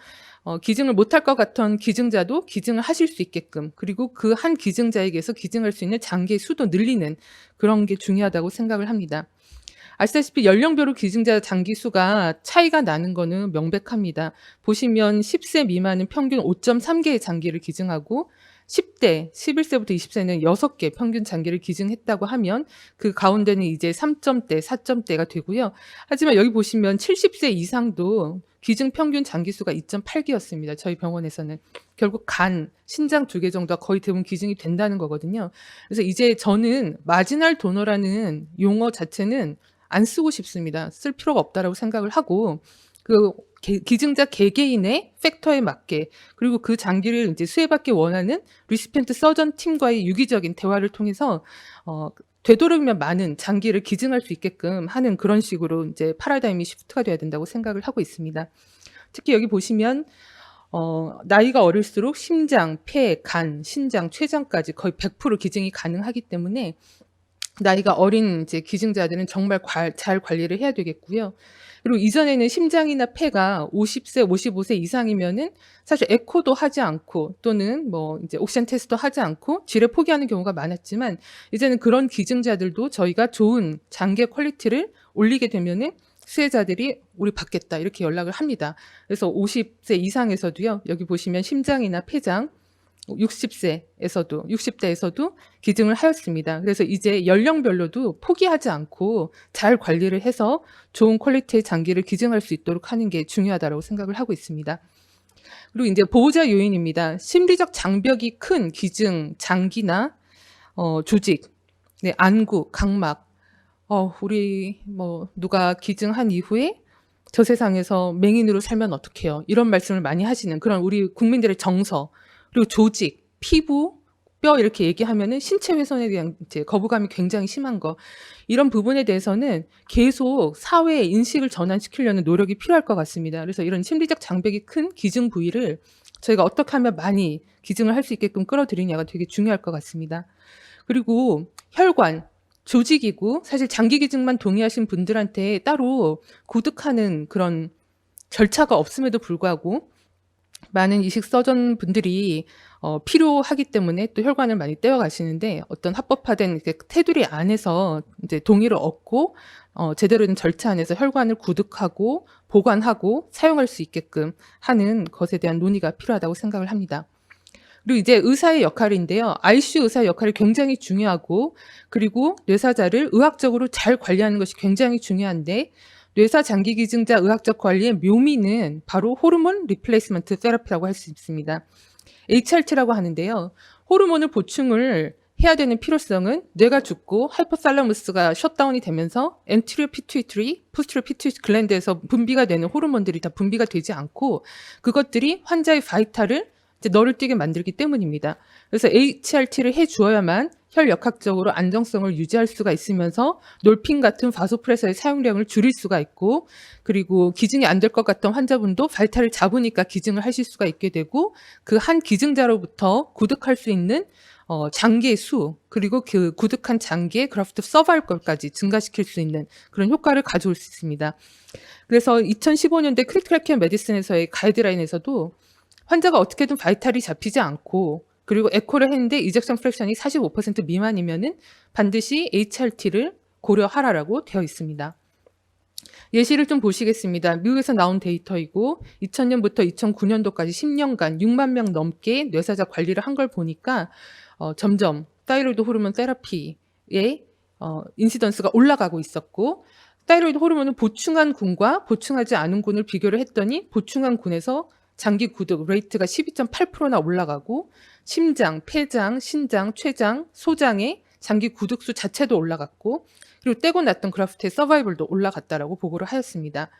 기증을 못할 것 같은 기증자도 기증을 하실 수 있게끔, 그리고 그 한 기증자에게서 기증할 수 있는 장기의 수도 늘리는 그런 게 중요하다고 생각을 합니다. 아시다시피 연령별로 기증자 장기 수가 차이가 나는 거는 명백합니다. 보시면 10세 미만은 평균 5.3개의 장기를 기증하고 10대, 11세부터 20세는 6개 평균 장기를 기증했다고 하면 그 가운데는 이제 3점대, 4점대가 되고요. 하지만 여기 보시면 70세 이상도 기증 평균 장기 수가 2.8개였습니다. 저희 병원에서는. 결국 간, 신장 2개 정도가 거의 대부분 기증이 된다는 거거든요. 그래서 이제 저는 마지널 도너라는 용어 자체는 안 쓰고 싶습니다. 쓸 필요가 없다라고 생각을 하고 그 기증자 개개인의 팩터에 맞게 그리고 그 장기를 이제 수혜받기 원하는 리시펜트 서전 팀과의 유기적인 대화를 통해서 되도록이면 많은 장기를 기증할 수 있게끔 하는 그런 식으로 이제 파라다임이 시프트가 돼야 된다고 생각을 하고 있습니다. 특히 여기 보시면 나이가 어릴수록 심장, 폐, 간, 신장, 췌장까지 거의 100% 기증이 가능하기 때문에 나이가 어린 이제 기증자들은 정말 잘 관리를 해야 되겠고요. 그리고 이전에는 심장이나 폐가 50세, 55세 이상이면은 사실 에코도 하지 않고 또는 뭐 이제 옥시전 테스트도 하지 않고 지뢰 포기하는 경우가 많았지만 이제는 그런 기증자들도 저희가 좋은 장기 퀄리티를 올리게 되면은 수혜자들이 우리 받겠다 이렇게 연락을 합니다. 그래서 50세 이상에서도요. 여기 보시면 심장이나 폐장 60대에서도 기증을 하였습니다. 그래서 이제 연령별로도 포기하지 않고 잘 관리를 해서 좋은 퀄리티의 장기를 기증할 수 있도록 하는 게 중요하다고 생각을 하고 있습니다. 그리고 이제 보호자 요인입니다. 심리적 장벽이 큰 기증, 장기나 조직, 네, 안구, 각막, 우리 뭐 누가 기증한 이후에 저 세상에서 맹인으로 살면 어떡해요? 이런 말씀을 많이 하시는 그런 우리 국민들의 정서 그리고 조직, 피부, 뼈 이렇게 얘기하면은 신체 훼손에 대한 이제 거부감이 굉장히 심한 거 이런 부분에 대해서는 계속 사회에 인식을 전환시키려는 노력이 필요할 것 같습니다. 그래서 이런 심리적 장벽이 큰 기증 부위를 저희가 어떻게 하면 많이 기증을 할 수 있게끔 끌어들이냐가 되게 중요할 것 같습니다. 그리고 혈관, 조직이고 사실 장기 기증만 동의하신 분들한테 따로 구득하는 그런 절차가 없음에도 불구하고 많은 이식 서전 분들이 필요하기 때문에 또 혈관을 많이 떼어 가시는데 어떤 합법화된 테두리 안에서 이제 동의를 얻고 제대로 된 절차 안에서 혈관을 구득하고 보관하고 사용할 수 있게끔 하는 것에 대한 논의가 필요하다고 생각을 합니다. 그리고 이제 의사의 역할인데요. ICU 의사의 역할이 굉장히 중요하고 그리고 뇌사자를 의학적으로 잘 관리하는 것이 굉장히 중요한데 뇌사 장기 기증자 의학적 관리의 묘미는 바로 호르몬 리플레이스먼트 테라피라고 할 수 있습니다. HRT라고 하는데요. 호르몬을 보충을 해야 되는 필요성은 뇌가 죽고 하이포살라무스가 셧다운이 되면서 엔티리어 피투이터리, 포스티리어 피투이터리 글랜드에서 분비가 되는 호르몬들이 다 분비가 되지 않고 그것들이 환자의 바이탈을 이제 너를 뛰게 만들기 때문입니다. 그래서 HRT를 해주어야만 혈역학적으로 안정성을 유지할 수가 있으면서 놀핀 같은 바소프레서의 사용량을 줄일 수가 있고 그리고 기증이 안 될 것 같던 환자분도 바이탈을 잡으니까 기증을 하실 수가 있게 되고 그 한 기증자로부터 구득할 수 있는 장기의 수 그리고 그 구득한 장기의 그래프트 서바이벌까지 증가시킬 수 있는 그런 효과를 가져올 수 있습니다. 그래서 2015년대 크리티컬 케어 메디슨에서의 가이드라인에서도 환자가 어떻게든 바이탈이 잡히지 않고 그리고 에코를 했는데 이젝션 프랙션이 45% 미만이면은 반드시 HRT를 고려하라라고 되어 있습니다. 예시를 좀 보시겠습니다. 미국에서 나온 데이터이고 2000년부터 2009년도까지 10년간 6만 명 넘게 뇌사자 관리를 한 걸 보니까 점점 타이로이드 호르몬 테라피의 인시던스가 올라가고 있었고 타이로이드 호르몬을 보충한 군과 보충하지 않은 군을 비교를 했더니 보충한 군에서 장기 구득 레이트가 12.8%나 올라가고 심장, 폐장, 신장, 췌장, 소장의 장기 구득수 자체도 올라갔고 그리고 떼고 났던 그래프트의 서바이벌도 올라갔다라고 보고를 하였습니다.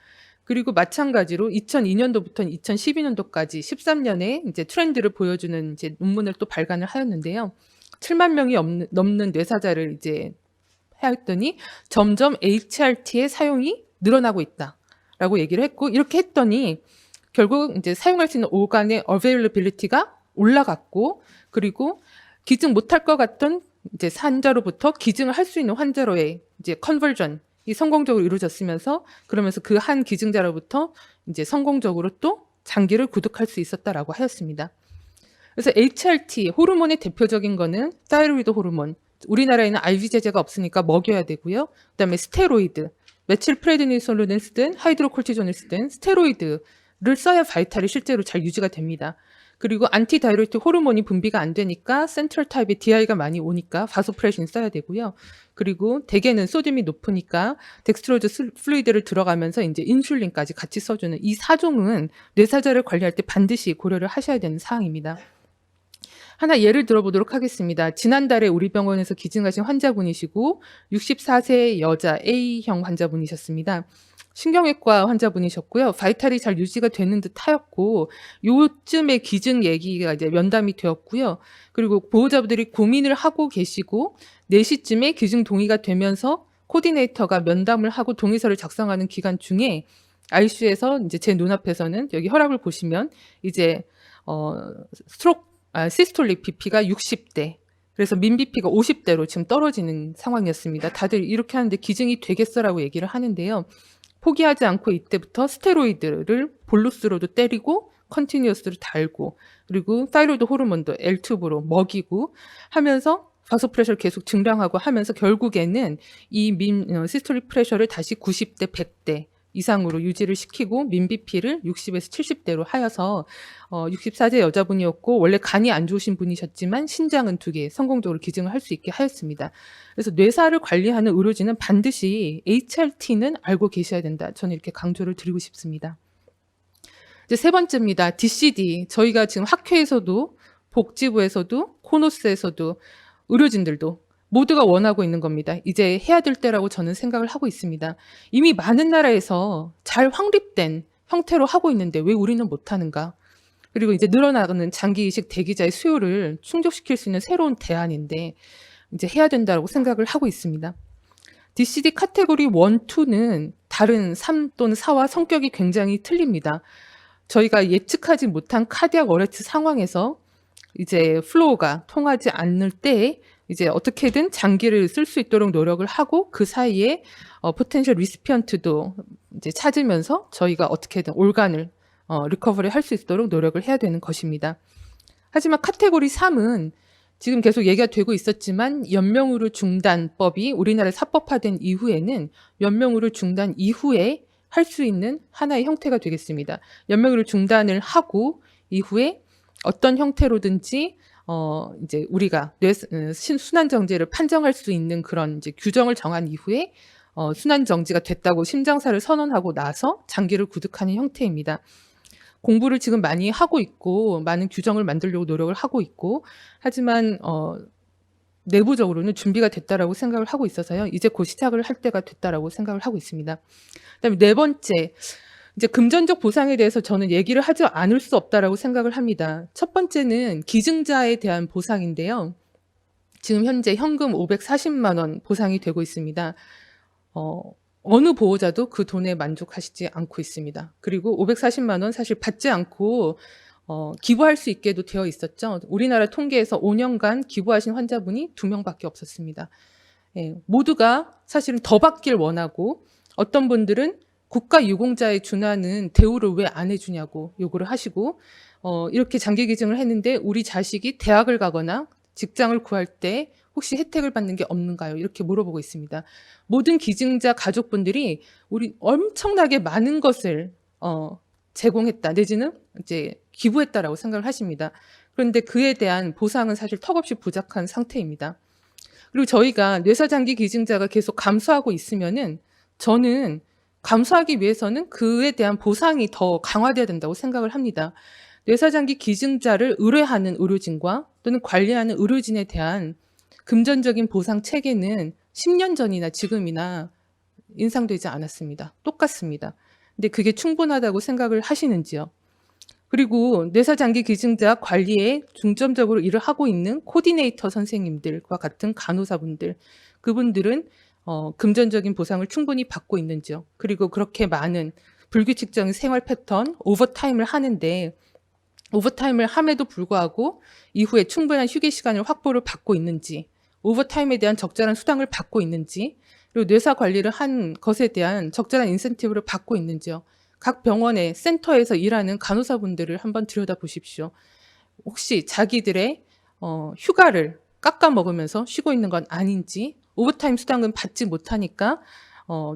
그리고 마찬가지로 2002년도부터 2012년도까지 13년의 이제 트렌드를 보여주는 이제 논문을 또 발간을 하였는데요. 7만 명이 넘는 뇌사자를 이제 하였더니 점점 HRT의 사용이 늘어나고 있다라고 얘기를 했고 이렇게 했더니 결국 이제 사용할 수 있는 오간의 어베일러빌리티가 올라갔고 그리고 기증 못할 것 같던 이제 환자로부터 기증을 할 수 있는 환자로의 이제 컨버전이 성공적으로 이루어졌으면서 그러면서 그 한 기증자로부터 이제 성공적으로 또 장기를 구득할 수 있었다라고 하였습니다. 그래서 HRT 호르몬의 대표적인 거는 타이로이드 호르몬. 우리나라에는 IV 제제가 없으니까 먹여야 되고요. 그다음에 스테로이드. 메틸프레드니솔론을 쓰든 하이드로콜티존을 쓰든 스테로이드를 써야 바이탈이 실제로 잘 유지가 됩니다. 그리고 안티다이레틱 호르몬이 분비가 안 되니까 센트럴 타입의 DI가 많이 오니까 바소프레신 써야 되고요. 그리고 대개는 소듐이 높으니까 덱스트로즈 플루이드를 들어가면서 이제 인슐린까지 같이 써주는 이 4종은 뇌사자를 관리할 때 반드시 고려를 하셔야 되는 사항입니다. 하나 예를 들어보도록 하겠습니다. 지난달에 우리 병원에서 기증하신 환자분이시고 64세 여자 A형 환자분이셨습니다. 신경외과 환자분이셨고요. 바이탈이 잘 유지가 되는 듯 하였고 요쯤에 기증 얘기가 이제 면담이 되었고요. 그리고 보호자분들이 고민을 하고 계시고 4시쯤에 기증 동의가 되면서 코디네이터가 면담을 하고 동의서를 작성하는 기간 중에 ICU에서 이제 제 눈앞에서는 여기 혈압을 보시면 이제 시스톨릭 BP가 60대, 그래서 민 BP가 50대로 지금 떨어지는 상황이었습니다. 다들 이렇게 하는데 기증이 되겠어라고 얘기를 하는데요. 포기하지 않고 이때부터 스테로이드를 볼루스로도 때리고 컨티뉴어스로 달고 그리고 타이로이드 호르몬도 L튜브로 먹이고 하면서 바소프레셔를 계속 증량하고 하면서 결국에는 이 시스톨릭 프레셔를 다시 90대, 100대 이상으로 유지를 시키고 민 BP를 60에서 70대로 하여서 64세 여자분이었고 원래 간이 안 좋으신 분이셨지만 신장은 2개 성공적으로 기증을 할 수 있게 하였습니다. 그래서 뇌사를 관리하는 의료진은 반드시 HRT는 알고 계셔야 된다. 저는 이렇게 강조를 드리고 싶습니다. 이제 세 번째입니다. DCD. 저희가 지금 학회에서도 복지부에서도 코노스에서도 의료진들도 모두가 원하고 있는 겁니다. 이제 해야 될 때라고 저는 생각을 하고 있습니다. 이미 많은 나라에서 잘 확립된 형태로 하고 있는데 왜 우리는 못하는가? 그리고 이제 늘어나는 장기 이식 대기자의 수요를 충족시킬 수 있는 새로운 대안인데 이제 해야 된다고 생각을 하고 있습니다. DCD 카테고리 1, 2는 다른 3 또는 4와 성격이 굉장히 틀립니다. 저희가 예측하지 못한 카디악 어레스트 상황에서 이제 플로우가 통하지 않을 때에 이제 어떻게든 장기를 쓸 수 있도록 노력을 하고 그 사이에 포텐셜 리시피언트도 이제 찾으면서 저희가 어떻게든 올간을 리커버리 할 수 있도록 노력을 해야 되는 것입니다. 하지만 카테고리 3은 지금 계속 얘기가 되고 있었지만 연명의료 중단법이 우리나라에 합법화된 이후에는 연명의료 중단 이후에 할 수 있는 하나의 형태가 되겠습니다. 연명의료 중단을 하고 이후에 어떤 형태로든지 이제 우리가 순환 정지를 판정할 수 있는 그런 이제 규정을 정한 이후에 순환 정지가 됐다고 심장사를 선언하고 나서 장기를 구득하는 형태입니다. 공부를 지금 많이 하고 있고 많은 규정을 만들려고 노력을 하고 있고 하지만 내부적으로는 준비가 됐다라고 생각을 하고 있어서요. 이제 곧 시작을 할 때가 됐다라고 생각을 하고 있습니다. 그다음에 네 번째, 이제 금전적 보상에 대해서 저는 얘기를 하지 않을 수 없다라고 생각을 합니다. 첫 번째는 기증자에 대한 보상인데요. 지금 현재 현금 540만 원 보상이 되고 있습니다. 어느 보호자도 그 돈에 만족하시지 않고 있습니다. 그리고 540만 원 사실 받지 않고 기부할 수 있게도 되어 있었죠. 우리나라 통계에서 5년간 기부하신 환자분이 2명밖에 없었습니다. 예, 모두가 사실은 더 받길 원하고 어떤 분들은 국가 유공자에 준하는 대우를 왜 안 해주냐고 요구를 하시고 이렇게 장기 기증을 했는데 우리 자식이 대학을 가거나 직장을 구할 때 혹시 혜택을 받는 게 없는가요? 이렇게 물어보고 있습니다. 모든 기증자 가족분들이 우리 엄청나게 많은 것을 제공했다 내지는 이제 기부했다라고 생각을 하십니다. 그런데 그에 대한 보상은 사실 턱없이 부족한 상태입니다. 그리고 저희가 뇌사장기 기증자가 계속 감소하고 있으면은 저는 감소하기 위해서는 그에 대한 보상이 더 강화돼야 된다고 생각을 합니다. 뇌사장기 기증자를 의뢰하는 의료진과 또는 관리하는 의료진에 대한 금전적인 보상 체계는 10년 전이나 지금이나 인상되지 않았습니다. 똑같습니다. 근데 그게 충분하다고 생각을 하시는지요? 그리고 뇌사장기 기증자 관리에 중점적으로 일을 하고 있는 코디네이터 선생님들과 같은 간호사분들, 그분들은 금전적인 보상을 충분히 받고 있는지요? 그리고 그렇게 많은 불규칙적인 생활 패턴, 오버타임을 하는데 오버타임을 함에도 불구하고 이후에 충분한 휴게 시간을 확보를 받고 있는지, 오버타임에 대한 적절한 수당을 받고 있는지, 그리고 뇌사 관리를 한 것에 대한 적절한 인센티브를 받고 있는지요. 각 병원의 센터에서 일하는 간호사분들을 한번 들여다보십시오. 혹시 자기들의 휴가를 깎아 먹으면서 쉬고 있는 건 아닌지, 오버타임 수당은 받지 못하니까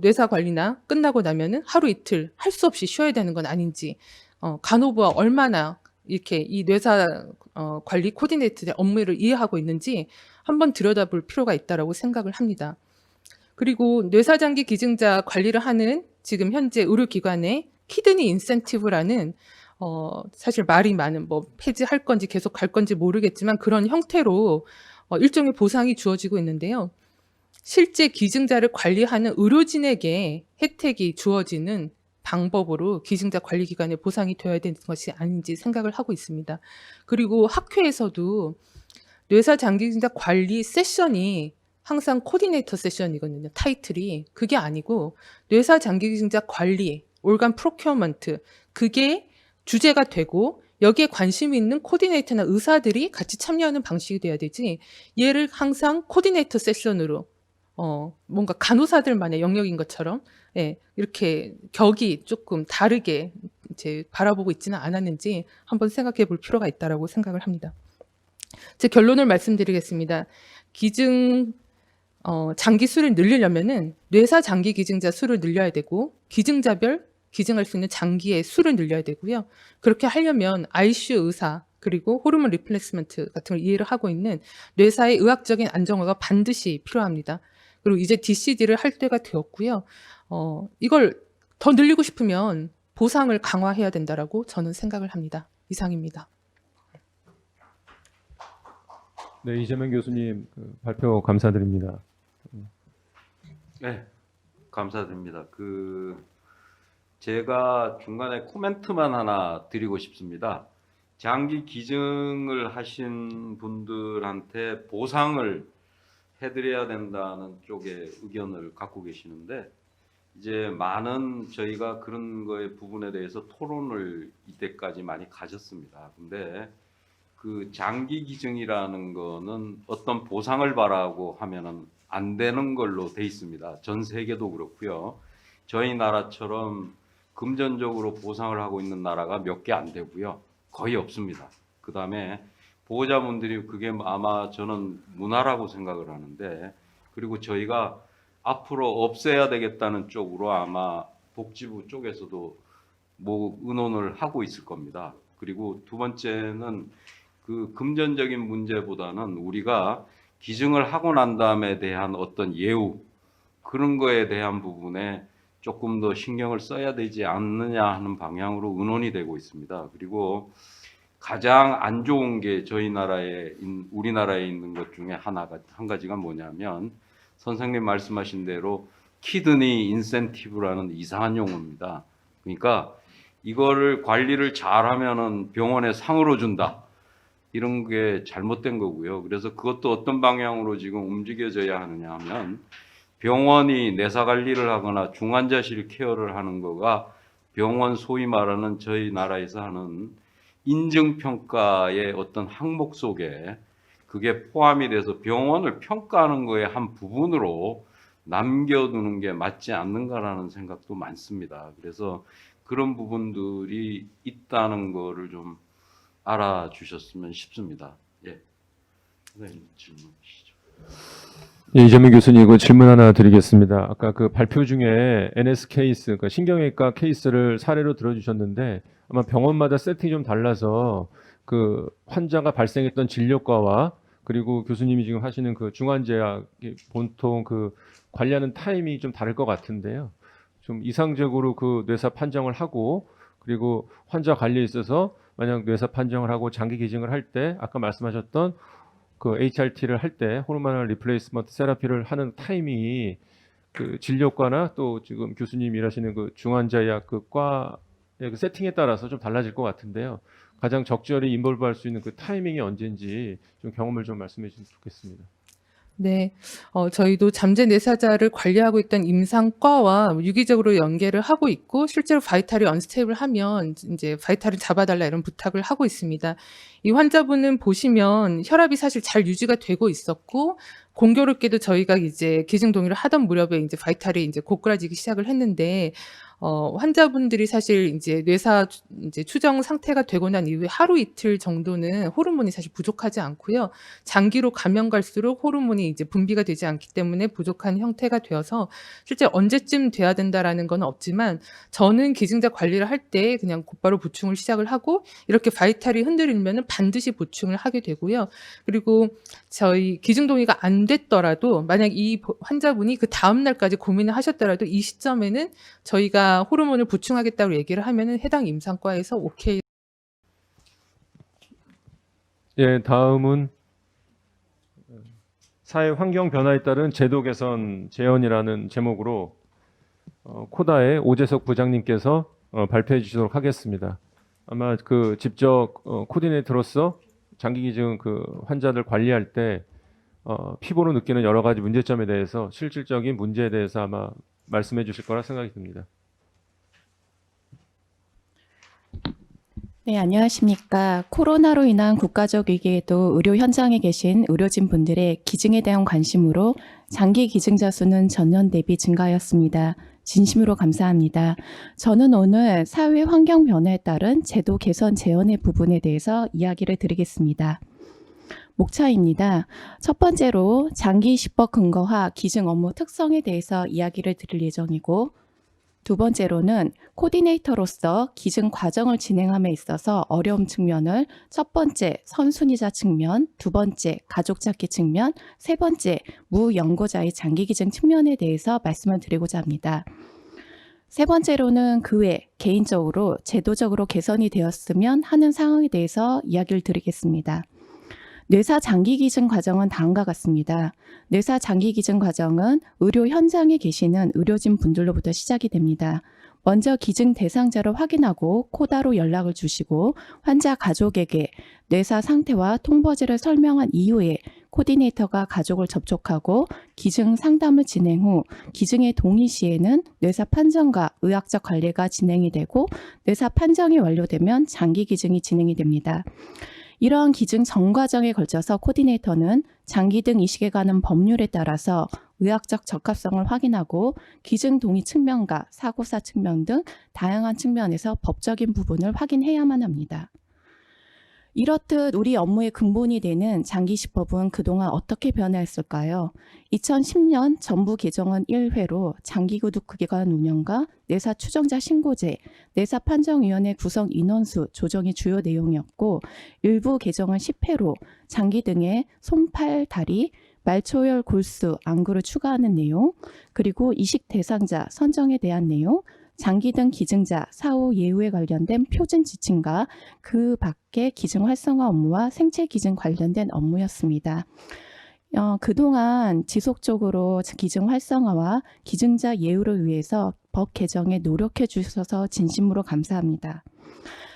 뇌사 관리나 끝나고 나면은 하루 이틀 할 수 없이 쉬어야 되는 건 아닌지, 간호부와 얼마나 이렇게 이 뇌사 관리 코디네이터의 업무를 이해하고 있는지 한번 들여다볼 필요가 있다라고 생각을 합니다. 그리고 뇌사장기 기증자 관리를 하는 지금 현재 의료기관의 키드니 인센티브라는 사실 말이 많은 뭐 폐지할 건지 계속 갈 건지 모르겠지만 그런 형태로 일종의 보상이 주어지고 있는데요. 실제 기증자를 관리하는 의료진에게 혜택이 주어지는 방법으로 기증자 관리기관에 보상이 되어야 되는 것이 아닌지 생각을 하고 있습니다. 그리고 학회에서도 뇌사 장기 기증자 관리 세션이 항상 코디네이터 세션이거든요. 타이틀이. 그게 아니고 뇌사 장기 기증자 관리, organ procurement, 그게 주제가 되고 여기에 관심이 있는 코디네이터나 의사들이 같이 참여하는 방식이 돼야 되지, 얘를 항상 코디네이터 세션으로 뭔가 간호사들만의 영역인 것처럼 이렇게 격이 조금 다르게 이제 바라보고 있지는 않았는지 한번 생각해 볼 필요가 있다라고 생각을 합니다. 제 결론을 말씀드리겠습니다. 기증 장기 수를 늘리려면은 뇌사 장기 기증자 수를 늘려야 되고 기증자별 기증할 수 있는 장기의 수를 늘려야 되고요. 그렇게 하려면 ICU 의사 그리고 호르몬 리플레이스먼트 같은 걸 이해를 하고 있는 뇌사의 의학적인 안정화가 반드시 필요합니다. 그리고 이제 DCD를 할 때가 되었고요. 이걸 더 늘리고 싶으면 보상을 강화해야 된다라고 저는 생각을 합니다. 이상입니다. 네, 이재명 교수님 발표 감사드립니다. 네, 감사드립니다. 제가 중간에 코멘트만 하나 드리고 싶습니다. 장기 기증을 하신 분들한테 보상을 해드려야 된다는 쪽의 의견을 갖고 계시는데, 이제 많은 저희가 그런 거의 부분에 대해서 토론을 이때까지 많이 가졌습니다. 근데 그 장기 기증이라는 거는 어떤 보상을 바라고 하면은 안 되는 걸로 돼 있습니다. 전 세계도 그렇고요. 저희 나라처럼 금전적으로 보상을 하고 있는 나라가 몇 개 안 되고요. 거의 없습니다. 그 다음에 보호자분들이 그게 아마 저는 문화라고 생각을 하는데, 그리고 저희가 앞으로 없애야 되겠다는 쪽으로 아마 복지부 쪽에서도 뭐 의논을 하고 있을 겁니다. 그리고 두 번째는 그 금전적인 문제보다는 우리가 기증을 하고 난 다음에 대한 어떤 예우, 그런 거에 대한 부분에 조금 더 신경을 써야 되지 않느냐 하는 방향으로 의논이 되고 있습니다. 그리고 가장 안 좋은 게 우리나라에 있는 것 중에 한 가지가 뭐냐면, 선생님 말씀하신 대로 키드니 인센티브라는 이상한 용어입니다. 그러니까 이거를 관리를 잘하면은 병원에 상으로 준다, 이런 게 잘못된 거고요. 그래서 그것도 어떤 방향으로 지금 움직여져야 하느냐 하면, 병원이 내사 관리를 하거나 중환자실 케어를 하는 거가 병원 소위 말하는 저희 나라에서 하는 인증평가의 어떤 항목 속에 그게 포함이 돼서 병원을 평가하는 거의 한 부분으로 남겨두는 게 맞지 않는가라는 생각도 많습니다. 그래서 그런 부분들이 있다는 거를 좀 알아주셨으면 싶습니다. 예. 선생님 질문 주시죠. 예, 이재명 교수님, 질문 하나 드리겠습니다. 아까 그 발표 중에 NS 케이스, 그러니까 신경외과 케이스를 사례로 들어주셨는데, 아마 병원마다 세팅이 좀 달라서 그 환자가 발생했던 진료과와 그리고 교수님이 지금 하시는 그 중환제약이 보통 그 관리하는 타임이 좀 다를 것 같은데요. 좀 이상적으로 그 뇌사 판정을 하고, 그리고 환자 관리에 있어서 만약 뇌사 판정을 하고 장기 기증을 할 때 아까 말씀하셨던 그 HRT를 할 때 호르몬 리플레이스먼트 세라피를 하는 타이밍이 그 진료과나 또 지금 교수님이 일하시는 그 중환자약 그 과의 그 세팅에 따라서 좀 달라질 것 같은데요. 가장 적절히 인볼브할 수 있는 그 타이밍이 언제인지 좀 경험을 좀 말씀해 주시면 좋겠습니다. 네, 저희도 잠재 내사자를 관리하고 있던 임상과와 유기적으로 연계를 하고 있고, 실제로 바이탈이 언스테이블 하면 이제 바이탈을 잡아달라 이런 부탁을 하고 있습니다. 이 환자분은 보시면 혈압이 사실 잘 유지가 되고 있었고, 공교롭게도 저희가 이제 기증 동의를 하던 무렵에 이제 바이탈이 이제 고꾸라지기 시작을 했는데 환자분들이 사실 이제 뇌사 이제 추정 상태가 되고 난 이후에 하루 이틀 정도는 호르몬이 사실 부족하지 않고요. 장기로 가면 갈수록 호르몬이 이제 분비가 되지 않기 때문에 부족한 형태가 되어서 실제 언제쯤 돼야 된다라는 건 없지만 저는 기증자 관리를 할 때 그냥 곧바로 보충을 시작을 하고 이렇게 바이탈이 흔들리면은 반드시 보충을 하게 되고요. 그리고 저희 기증 동의가 안 됐더라도 만약 이 환자분이 그 다음 날까지 고민을 하셨더라도 이 시점에는 저희가 호르몬을 보충하겠다고 얘기를 하면은 해당 임상과에서 오케이. 예, 다음은 사회 환경 변화에 따른 제도 개선 제언이라는 제목으로 코다의 오재석 부장님께서 발표해 주시도록 하겠습니다. 아마 그 직접 코디네이터로서 장기 기증 그 환자들 관리할 때 피부로 느끼는 여러 가지 문제점에 대해서 실질적인 문제에 대해서 아마 말씀해 주실 거라 생각이 듭니다. 네, 안녕하십니까. 코로나로 인한 국가적 위기에도 의료 현장에 계신 의료진 분들의 기증에 대한 관심으로 장기 기증자 수는 전년 대비 증가하였습니다. 진심으로 감사합니다. 저는 오늘 사회 환경 변화에 따른 제도 개선 제언의 부분에 대해서 이야기를 드리겠습니다. 목차입니다. 첫 번째로 장기 입법 근거화 기증 업무 특성에 대해서 이야기를 드릴 예정이고, 두 번째로는 코디네이터로서 기증 과정을 진행함에 있어서 어려움 측면을 첫 번째 선순위자 측면, 두 번째 가족 찾기 측면, 세 번째 무연고자의 장기 기증 측면에 대해서 말씀을 드리고자 합니다. 세 번째로는 그 외 개인적으로 제도적으로 개선이 되었으면 하는 상황에 대해서 이야기를 드리겠습니다. 뇌사 장기 기증 과정은 다음과 같습니다. 뇌사 장기 기증 과정은 의료 현장에 계시는 의료진 분들로부터 시작이 됩니다. 먼저 기증 대상자를 확인하고 코다로 연락을 주시고 환자 가족에게 뇌사 상태와 통보지를 설명한 이후에 코디네이터가 가족을 접촉하고 기증 상담을 진행 후 기증의 동의 시에는 뇌사 판정과 의학적 관리가 진행이 되고 뇌사 판정이 완료되면 장기 기증이 진행이 됩니다. 이러한 기증 전 과정에 걸쳐서 코디네이터는 장기 등 이식에 관한 법률에 따라서 의학적 적합성을 확인하고 기증 동의 측면과 사고사 측면 등 다양한 측면에서 법적인 부분을 확인해야만 합니다. 이렇듯 우리 업무의 근본이 되는 장기식법은 그동안 어떻게 변화했을까요? 2010년 정부 개정안 1회로 장기구독기관 운영과 뇌사 추정자 신고제, 뇌사 판정위원회 구성 인원수 조정이 주요 내용이었고, 일부 개정안 10회로 장기 등의 손, 팔, 다리, 말초열, 골수, 안구를 추가하는 내용, 그리고 이식 대상자 선정에 대한 내용, 장기 등 기증자 사후 예우에 관련된 표준 지침과 그 밖의 기증 활성화 업무와 생체 기증 관련된 업무였습니다. 그동안 지속적으로 기증 활성화와 기증자 예우를 위해서 법 개정에 노력해 주셔서 진심으로 감사합니다.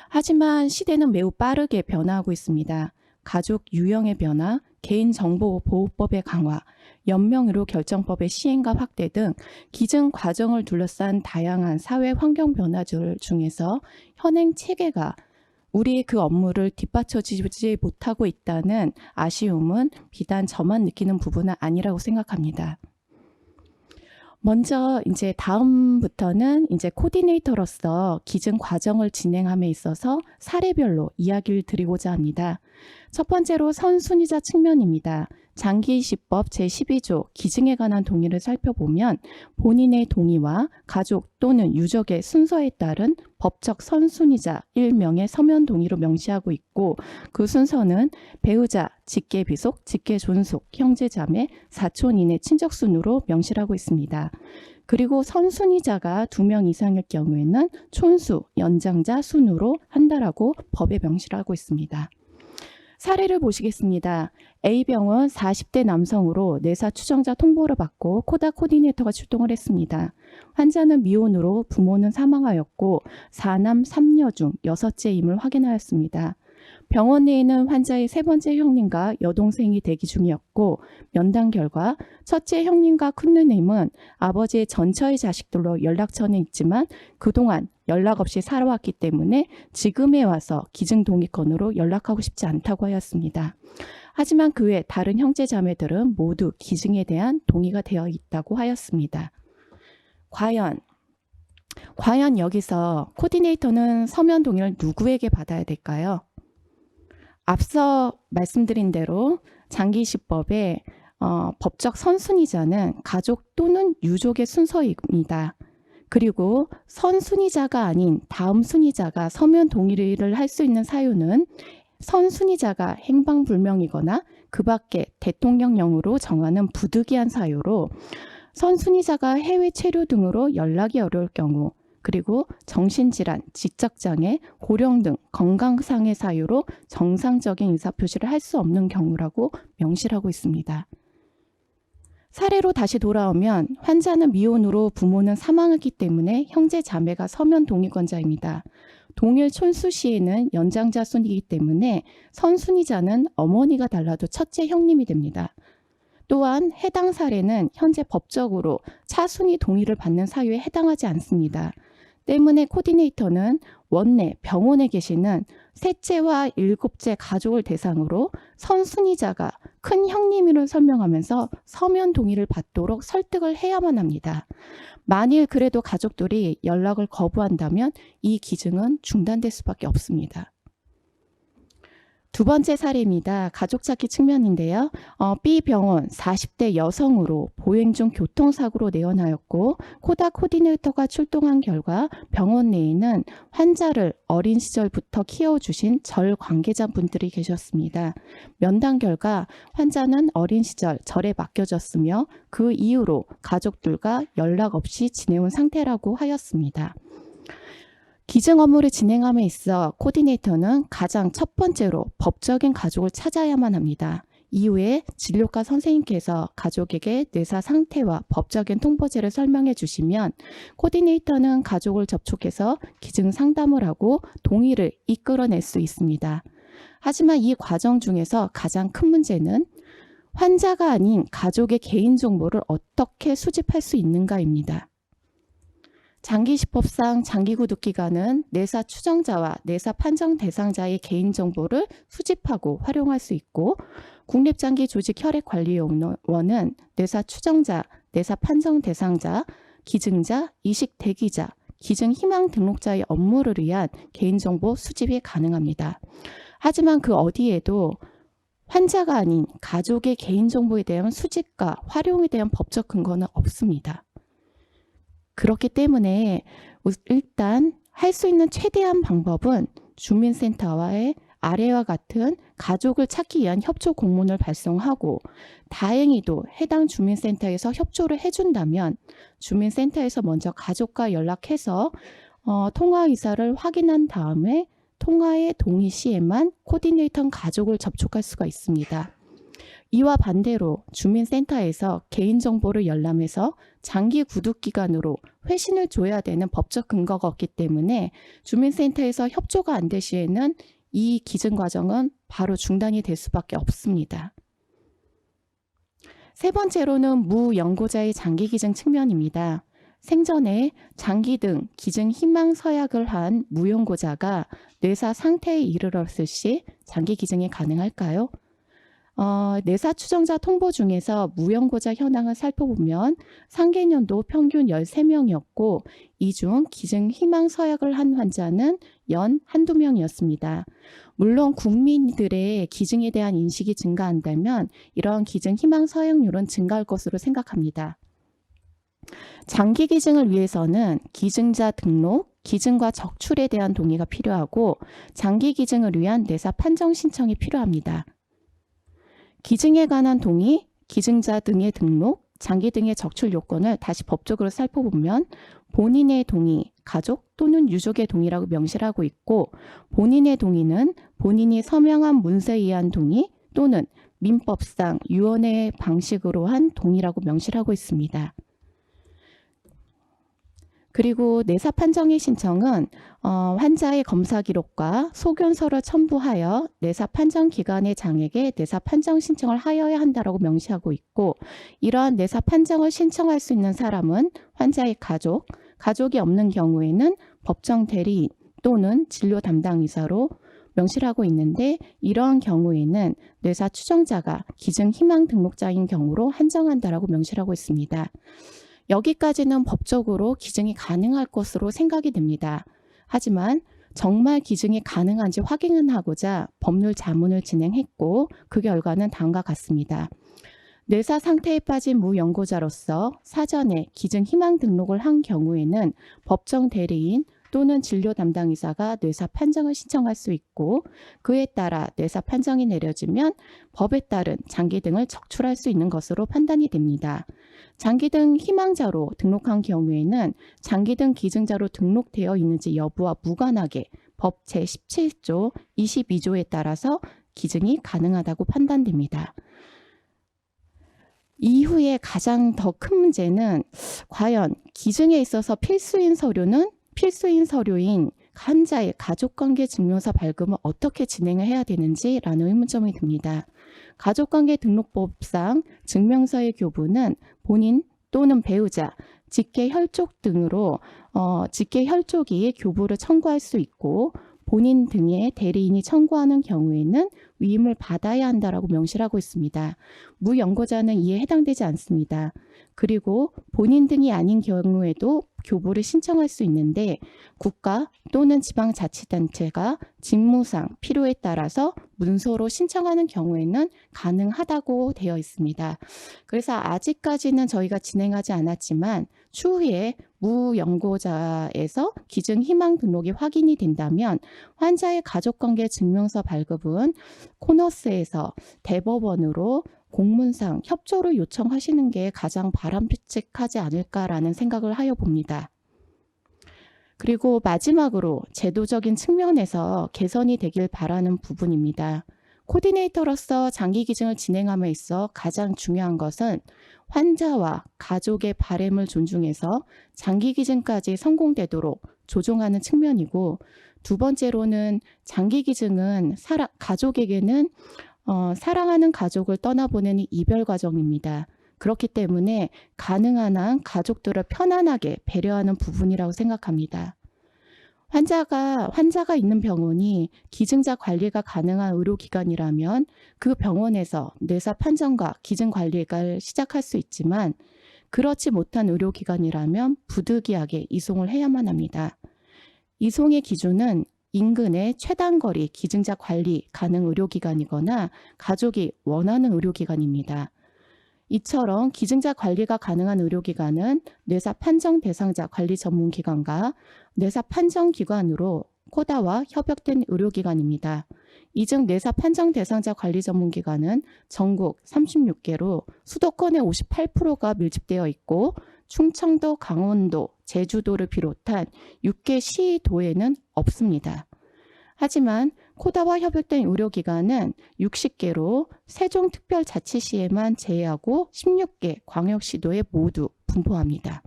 하지만 시대는 매우 빠르게 변화하고 있습니다. 가족 유형의 변화, 개인정보보호법의 강화, 연명의료 결정법의 시행과 확대 등 기증 과정을 둘러싼 다양한 사회 환경 변화들 중에서 현행 체계가 우리의 그 업무를 뒷받쳐주지 못하고 있다는 아쉬움은 비단 저만 느끼는 부분은 아니라고 생각합니다. 먼저 이제 다음부터는 이제 코디네이터로서 기증 과정을 진행함에 있어서 사례별로 이야기를 드리고자 합니다. 첫 번째로 선순위자 측면입니다. 장기이식법 제12조 기증에 관한 동의를 살펴보면 본인의 동의와 가족 또는 유족의 순서에 따른 법적 선순위자 1명의 서면 동의로 명시하고 있고, 그 순서는 배우자, 직계비속, 직계존속, 형제자매, 사촌인의 친족 순으로 명시하고 있습니다. 그리고 선순위자가 2명 이상일 경우에는 촌수, 연장자 순으로 한다라고 법에 명시하고 있습니다. 사례를 보시겠습니다. A병원 40대 남성으로 뇌사 추정자 통보를 받고 코다 코디네이터가 출동을 했습니다. 환자는 미혼으로 부모는 사망하였고 4남 3녀 중 6째임을 확인하였습니다. 병원 내에는 환자의 세 번째 형님과 여동생이 대기 중이었고, 면담 결과 첫째 형님과 큰누님은 아버지의 전처의 자식들로 연락처는 있지만 그동안 연락 없이 살아왔기 때문에 지금에 와서 기증 동의권으로 연락하고 싶지 않다고 하였습니다. 하지만 그 외 다른 형제 자매들은 모두 기증에 대한 동의가 되어 있다고 하였습니다. 과연 여기서 코디네이터는 서면 동의를 누구에게 받아야 될까요? 앞서 말씀드린 대로 장기이식법의 법적 선순위자는 가족 또는 유족의 순서입니다. 그리고 선순위자가 아닌 다음 순위자가 서면 동의를 할 수 있는 사유는 선순위자가 행방불명이거나 그 밖에 대통령령으로 정하는 부득이한 사유로 선순위자가 해외 체류 등으로 연락이 어려울 경우 그리고 정신질환, 지적장애, 고령 등 건강상의 사유로 정상적인 의사표시를 할 수 없는 경우라고 명시를 하고 있습니다. 사례로 다시 돌아오면 환자는 미혼으로 부모는 사망했기 때문에 형제 자매가 서면 동의권자입니다. 동일 촌수 시에는 연장자 순이기 때문에 선순위자는 어머니가 달라도 첫째 형님이 됩니다. 또한 해당 사례는 현재 법적으로 차순위 동의를 받는 사유에 해당하지 않습니다. 때문에 코디네이터는 원내 병원에 계시는 셋째와 일곱째 가족을 대상으로 선순위자가 큰 형님을 설명하면서 서면 동의를 받도록 설득을 해야만 합니다. 만일 그래도 가족들이 연락을 거부한다면 이 기증은 중단될 수밖에 없습니다. 두 번째 사례입니다. 가족 찾기 측면인데요. B 병원 40대 여성으로 보행 중 교통사고로 내원하였고 코다 코디네이터가 출동한 결과 병원 내에는 환자를 어린 시절부터 키워주신 절 관계자분들이 계셨습니다. 면담 결과 환자는 어린 시절 절에 맡겨졌으며 그 이후로 가족들과 연락 없이 지내온 상태라고 하였습니다. 기증 업무를 진행함에 있어 코디네이터는 가장 첫 번째로 법적인 가족을 찾아야만 합니다. 이후에 진료과 선생님께서 가족에게 뇌사 상태와 법적인 통보제를 설명해 주시면 코디네이터는 가족을 접촉해서 기증 상담을 하고 동의를 이끌어낼 수 있습니다. 하지만 이 과정 중에서 가장 큰 문제는 환자가 아닌 가족의 개인정보를 어떻게 수집할 수 있는가입니다. 장기이식법상 장기구독기간은 내사 추정자와 내사 판정 대상자의 개인정보를 수집하고 활용할 수 있고 국립장기조직혈액관리원은 내사 추정자, 내사 판정 대상자, 기증자, 이식 대기자, 기증 희망 등록자의 업무를 위한 개인정보 수집이 가능합니다. 하지만 그 어디에도 환자가 아닌 가족의 개인정보에 대한 수집과 활용에 대한 법적 근거는 없습니다. 그렇기 때문에 일단 할 수 있는 최대한 방법은 주민센터와의 아래와 같은 가족을 찾기 위한 협조 공문을 발송하고 다행히도 해당 주민센터에서 협조를 해준다면 주민센터에서 먼저 가족과 연락해서 통화 의사를 확인한 다음에 통화의 동의 시에만 코디네이터 가족을 접촉할 수가 있습니다. 이와 반대로 주민센터에서 개인정보를 열람해서 장기 구독기간으로 회신을 줘야 되는 법적 근거가 없기 때문에 주민센터에서 협조가 안 될 시에는 이 기증 과정은 바로 중단이 될 수밖에 없습니다. 세 번째로는 무연고자의 장기 기증 측면입니다. 생전에 장기 등 기증 희망 서약을 한 무연고자가 뇌사 상태에 이르렀을 시 장기 기증이 가능할까요? 내사 추정자 통보 중에서 무연고자 현황을 살펴보면 상개년도 평균 13명이었고 이 중 기증 희망 서약을 한 환자는 연 한두 명이었습니다. 물론 국민들의 기증에 대한 인식이 증가한다면 이러한 기증 희망 서약률은 증가할 것으로 생각합니다. 장기 기증을 위해서는 기증자 등록, 기증과 적출에 대한 동의가 필요하고 장기 기증을 위한 내사 판정 신청이 필요합니다. 기증에 관한 동의, 기증자 등의 등록, 장기 등의 적출 요건을 다시 법적으로 살펴보면 본인의 동의, 가족 또는 유족의 동의라고 명시를 하고 있고 본인의 동의는 본인이 서명한 문서에 의한 동의 또는 민법상 유언의 방식으로 한 동의라고 명시를 하고 있습니다. 그리고 내사 판정의 신청은 환자의 검사 기록과 소견서를 첨부하여 내사 판정 기관의 장에게 내사 판정 신청을 하여야 한다라고 명시하고 있고 이러한 내사 판정을 신청할 수 있는 사람은 환자의 가족, 가족이 없는 경우에는 법정 대리인 또는 진료 담당 의사로 명시를 하고 있는데 이러한 경우에는 뇌사 추정자가 기증 희망 등록자인 경우로 한정한다라고 명시를 하고 있습니다. 여기까지는 법적으로 기증이 가능할 것으로 생각이 됩니다. 하지만 정말 기증이 가능한지 확인을 하고자 법률 자문을 진행했고 그 결과는 다음과 같습니다. 뇌사 상태에 빠진 무연고자로서 사전에 기증 희망 등록을 한 경우에는 법정 대리인 또는 진료 담당 의사가 뇌사 판정을 신청할 수 있고 그에 따라 뇌사 판정이 내려지면 법에 따른 장기 등을 적출할 수 있는 것으로 판단이 됩니다. 장기 등 희망자로 등록한 경우에는 장기 등 기증자로 등록되어 있는지 여부와 무관하게 법 제17조 22조에 따라서 기증이 가능하다고 판단됩니다. 이후에 가장 더 큰 문제는 과연 기증에 있어서 필수인 서류인 환자의 가족관계 증명서 발급은 어떻게 진행을 해야 되는지라는 의문점이 듭니다. 가족관계 등록법상 증명서의 교부는 본인 또는 배우자, 직계 혈족 등으로 직계 혈족이 교부를 청구할 수 있고 본인 등의 대리인이 청구하는 경우에는 위임을 받아야 한다라고 명시를 하고 있습니다. 무연고자는 이에 해당되지 않습니다. 그리고 본인 등이 아닌 경우에도 교부를 신청할 수 있는데 국가 또는 지방자치단체가 직무상 필요에 따라서 문서로 신청하는 경우에는 가능하다고 되어 있습니다. 그래서 아직까지는 저희가 진행하지 않았지만 추후에 무연고자에서 기증 희망 등록이 확인이 된다면 환자의 가족관계 증명서 발급은 코너스에서 대법원으로 공문상 협조를 요청하시는 게 가장 바람직하지 않을까라는 생각을 하여 봅니다. 그리고 마지막으로 제도적인 측면에서 개선이 되길 바라는 부분입니다. 코디네이터로서 장기 기증을 진행함에 있어 가장 중요한 것은 환자와 가족의 바람을 존중해서 장기 기증까지 성공되도록 조정하는 측면이고 두 번째로는 장기 기증은 가족에게는 사랑하는 가족을 떠나보내는 이별 과정입니다. 그렇기 때문에 가능한 한 가족들을 편안하게 배려하는 부분이라고 생각합니다. 환자가 있는 병원이 기증자 관리가 가능한 의료기관이라면 그 병원에서 뇌사 판정과 기증 관리를 시작할 수 있지만 그렇지 못한 의료기관이라면 부득이하게 이송을 해야만 합니다. 이송의 기준은 인근의 최단거리 기증자 관리 가능 의료기관이거나 가족이 원하는 의료기관입니다. 이처럼 기증자 관리가 가능한 의료기관은 뇌사 판정 대상자 관리 전문기관과 뇌사 판정 기관으로 코다와 협약된 의료기관입니다. 이중 뇌사 판정 대상자 관리 전문기관은 전국 36개로 수도권의 58%가 밀집되어 있고 충청도, 강원도, 제주도를 비롯한 6개 시도에는 없습니다. 하지만 코다와 협약된 의료기관은 60개로 세종특별자치시에만 제외하고 16개 광역시도에 모두 분포합니다.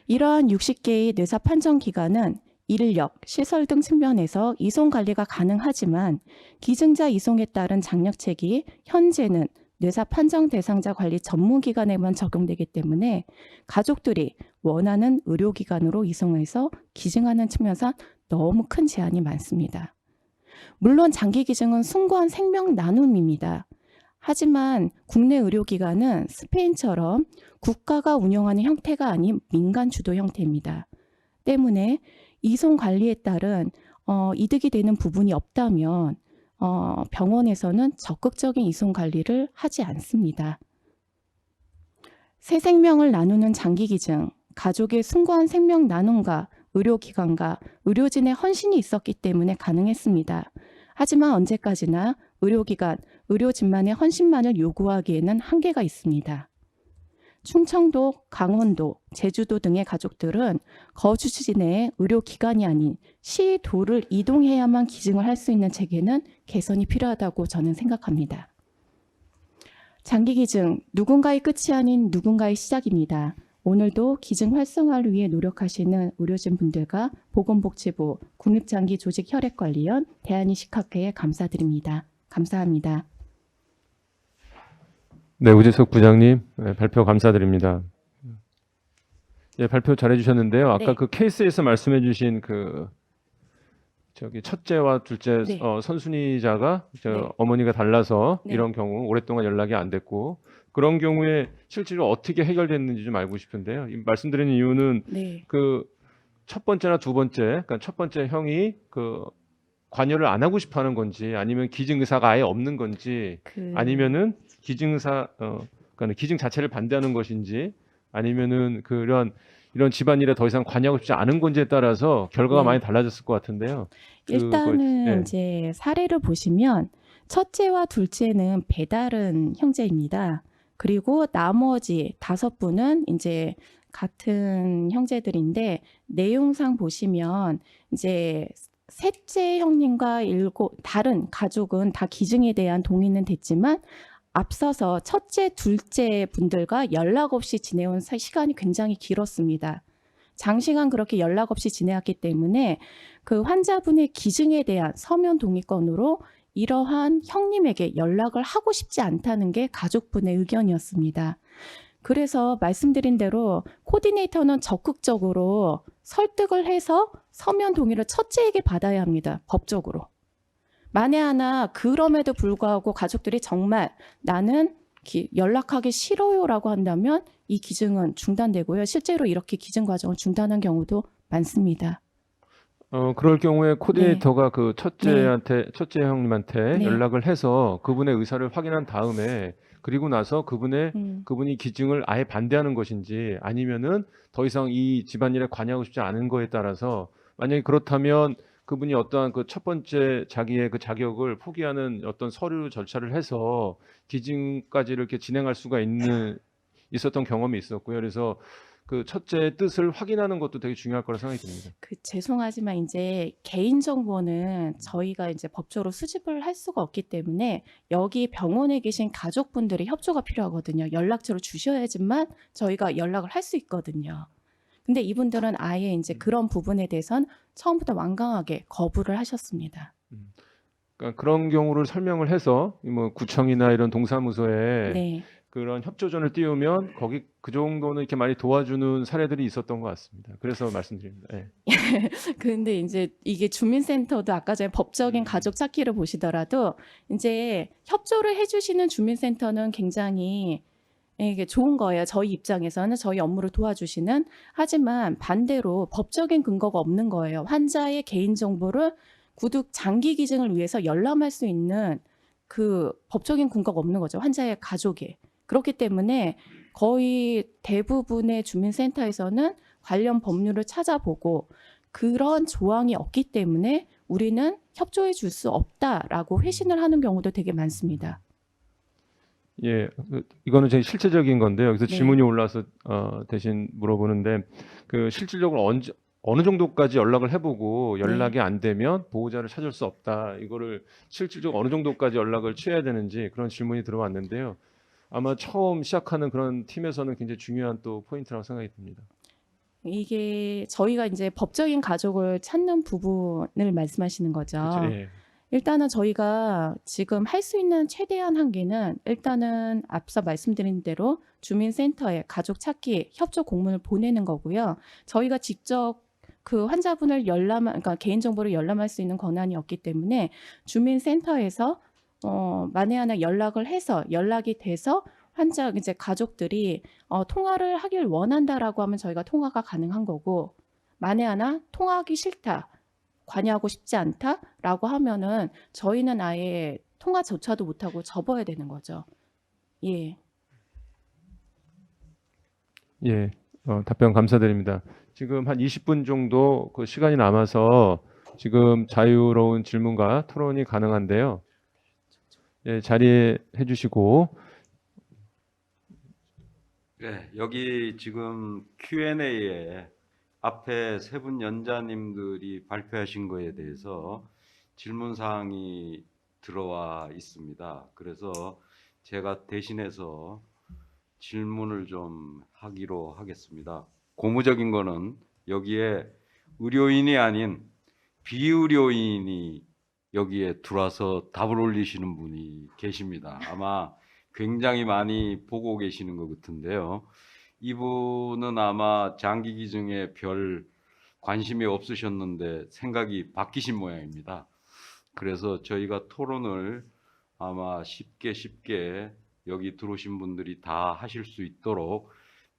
이러한 60개의 뇌사 판정 기관은 인력, 시설 등 측면에서 이송 관리가 가능하지만 기증자 이송에 따른 장려책이 현재는 뇌사 판정 대상자 관리 전문기관에만 적용되기 때문에 가족들이 원하는 의료기관으로 이송해서 기증하는 측면에서 너무 큰 제한이 많습니다. 물론 장기 기증은 숭고한 생명 나눔입니다. 하지만 국내 의료기관은 스페인처럼 국가가 운영하는 형태가 아닌 민간 주도 형태입니다. 때문에 이송 관리에 따른 이득이 되는 부분이 없다면 병원에서는 적극적인 이송 관리를 하지 않습니다. 새 생명을 나누는 장기 기증, 가족의 숭고한 생명 나눔과 의료기관과 의료진의 헌신이 있었기 때문에 가능했습니다. 하지만 언제까지나 의료기관, 의료진만의 헌신만을 요구하기에는 한계가 있습니다. 충청도, 강원도, 제주도 등의 가족들은 거주지 내에 의료기관이 아닌 시도를 이동해야만 기증을 할 수 있는 체계는 개선이 필요하다고 저는 생각합니다. 장기 기증, 누군가의 끝이 아닌 누군가의 시작입니다. 오늘도 기증 활성화를 위해 노력하시는 의료진 분들과 보건복지부 국립장기조직혈액관리원 대한이식학회에 감사드립니다. 감사합니다. 네, 우재석 부장님 발표 감사드립니다. 예, 발표 잘해 주셨는데요. 아까 네. 그 케이스에서 말씀해 주신 그 저기 첫째와 둘째 네. 선순위자가 네. 어머니가 달라서 네. 이런 경우 오랫동안 연락이 안 됐고 그런 경우에 실제로 어떻게 해결됐는지 좀 알고 싶은데요. 말씀드리는 이유는 네. 그 첫 번째나 두 번째, 그러니까 첫 번째 형이 그 관여를 안 하고 싶어 하는 건지 아니면 기증 의사가 아예 없는 건지 아니면은 기증 의사 그러니까 기증 자체를 반대하는 것인지 아니면은 이런 집안일에 더 이상 관여하고 싶지 않은 건지에 따라서 결과가 네. 많이 달라졌을 것 같은데요. 일단은 예. 이제 사례를 보시면 첫째와 둘째는 배다른 형제입니다. 그리고 나머지 5분은 이제 같은 형제들인데 내용상 보시면 이제 셋째 형님과 다른 가족은 다 기증에 대한 동의는 됐지만 앞서서 첫째, 둘째 분들과 연락 없이 지내온 시간이 굉장히 길었습니다. 장시간 그렇게 연락 없이 지내왔기 때문에 그 환자분의 기증에 대한 서면 동의권으로 이러한 형님에게 연락을 하고 싶지 않다는 게 가족분의 의견이었습니다. 그래서 말씀드린 대로 코디네이터는 적극적으로 설득을 해서 서면 동의를 첫째에게 받아야 합니다. 법적으로. 만에 하나 그럼에도 불구하고 가족들이 정말 나는 연락하기 싫어요라고 한다면 이 기증은 중단되고요. 실제로 이렇게 기증 과정을 중단한 경우도 많습니다. 그럴 경우에 코디네이터가 그 네. 첫째 형님한테 네. 연락을 해서 그분의 의사를 확인한 다음에 그리고 나서 그분이 기증을 아예 반대하는 것인지 아니면은 더 이상 이 집안일에 관여하고 싶지 않은 거에 따라서 만약에 그렇다면 그분이 어떠한 그 첫 번째 자기의 그 자격을 포기하는 어떤 서류 절차를 해서 기증까지 이렇게 진행할 수가 있었던 경험이 있었고요. 그래서 그 첫째의 뜻을 확인하는 것도 되게 중요할 거라 생각이 듭니다. 죄송하지만 이제 개인정보는 저희가 이제 법적으로 수집을 할 수가 없기 때문에 여기 병원에 계신 가족분들의 협조가 필요하거든요. 연락처를 주셔야지만 저희가 연락을 할 수 있거든요. 근데 이분들은 아예 이제 그런 부분에 대해선 처음부터 완강하게 거부를 하셨습니다. 그러니까 그런 경우를 설명을 해서 뭐 구청이나 이런 동사무소에 네. 그런 협조전을 띄우면 거기 그 정도는 이렇게 많이 도와주는 사례들이 있었던 것 같습니다. 그래서 말씀드립니다. 예. 근데 이제 이게 주민센터도 아까 전에 법적인 가족 찾기를 보시더라도 이제 협조를 해주시는 주민센터는 굉장히 이게 좋은 거예요. 저희 입장에서는 저희 업무를 도와주시는. 하지만 반대로 법적인 근거가 없는 거예요. 환자의 개인정보를 구독 장기 기증을 위해서 열람할 수 있는 그 법적인 근거가 없는 거죠. 환자의 가족이. 그렇기 때문에 거의 대부분의 주민센터에서는 관련 법률을 찾아보고 그런 조항이 없기 때문에 우리는 협조해 줄 수 없다라고 회신을 하는 경우도 되게 많습니다. 예, 이거는 제 실체적인 건데요. 여기서 네. 질문이 올라와서 대신 물어보는데 그 실질적으로 어느 정도까지 연락을 해보고 연락이 안 되면 보호자를 찾을 수 없다. 이거를 실질적으로 어느 정도까지 연락을 취해야 되는지 그런 질문이 들어왔는데요. 아마 처음 시작하는 그런 팀에서는 굉장히 중요한 또 포인트라고 생각이 듭니다. 이게 저희가 이제 법적인 가족을 찾는 부분을 말씀하시는 거죠. 그렇죠. 예. 일단은 저희가 지금 할 수 있는 최대한 한계는 일단은 앞서 말씀드린 대로 주민센터에 가족 찾기 협조 공문을 보내는 거고요. 저희가 직접 그 환자분을 그러니까 개인정보를 열람할 수 있는 권한이 없기 때문에 주민센터에서 만에 하나 연락이 돼서 환자 이제 가족들이 통화를 하길 원한다라고 하면 저희가 통화가 가능한 거고 만에 하나 통화하기 싫다. 관여하고 싶지 않다라고 하면은 저희는 아예 통화조차도 못하고 접어야 되는 거죠. 예. 예, 답변 감사드립니다. 지금 한 20분 정도 그 시간이 남아서 지금 자유로운 질문과 토론이 가능한데요. 예, 자리해 주시고. 네, 여기 지금 Q&A에 앞에 세 분 연자님들이 발표하신 거에 대해서 질문 사항이 들어와 있습니다. 그래서 제가 대신해서 질문을 좀 하기로 하겠습니다. 고무적인 거는 여기에 의료인이 아닌 비의료인이 여기에 들어와서 답을 올리시는 분이 계십니다. 아마 굉장히 많이 보고 계시는 것 같은데요. 이분은 아마 장기 기증에 별 관심이 없으셨는데 생각이 바뀌신 모양입니다. 그래서 저희가 토론을 아마 쉽게 여기 들어오신 분들이 다 하실 수 있도록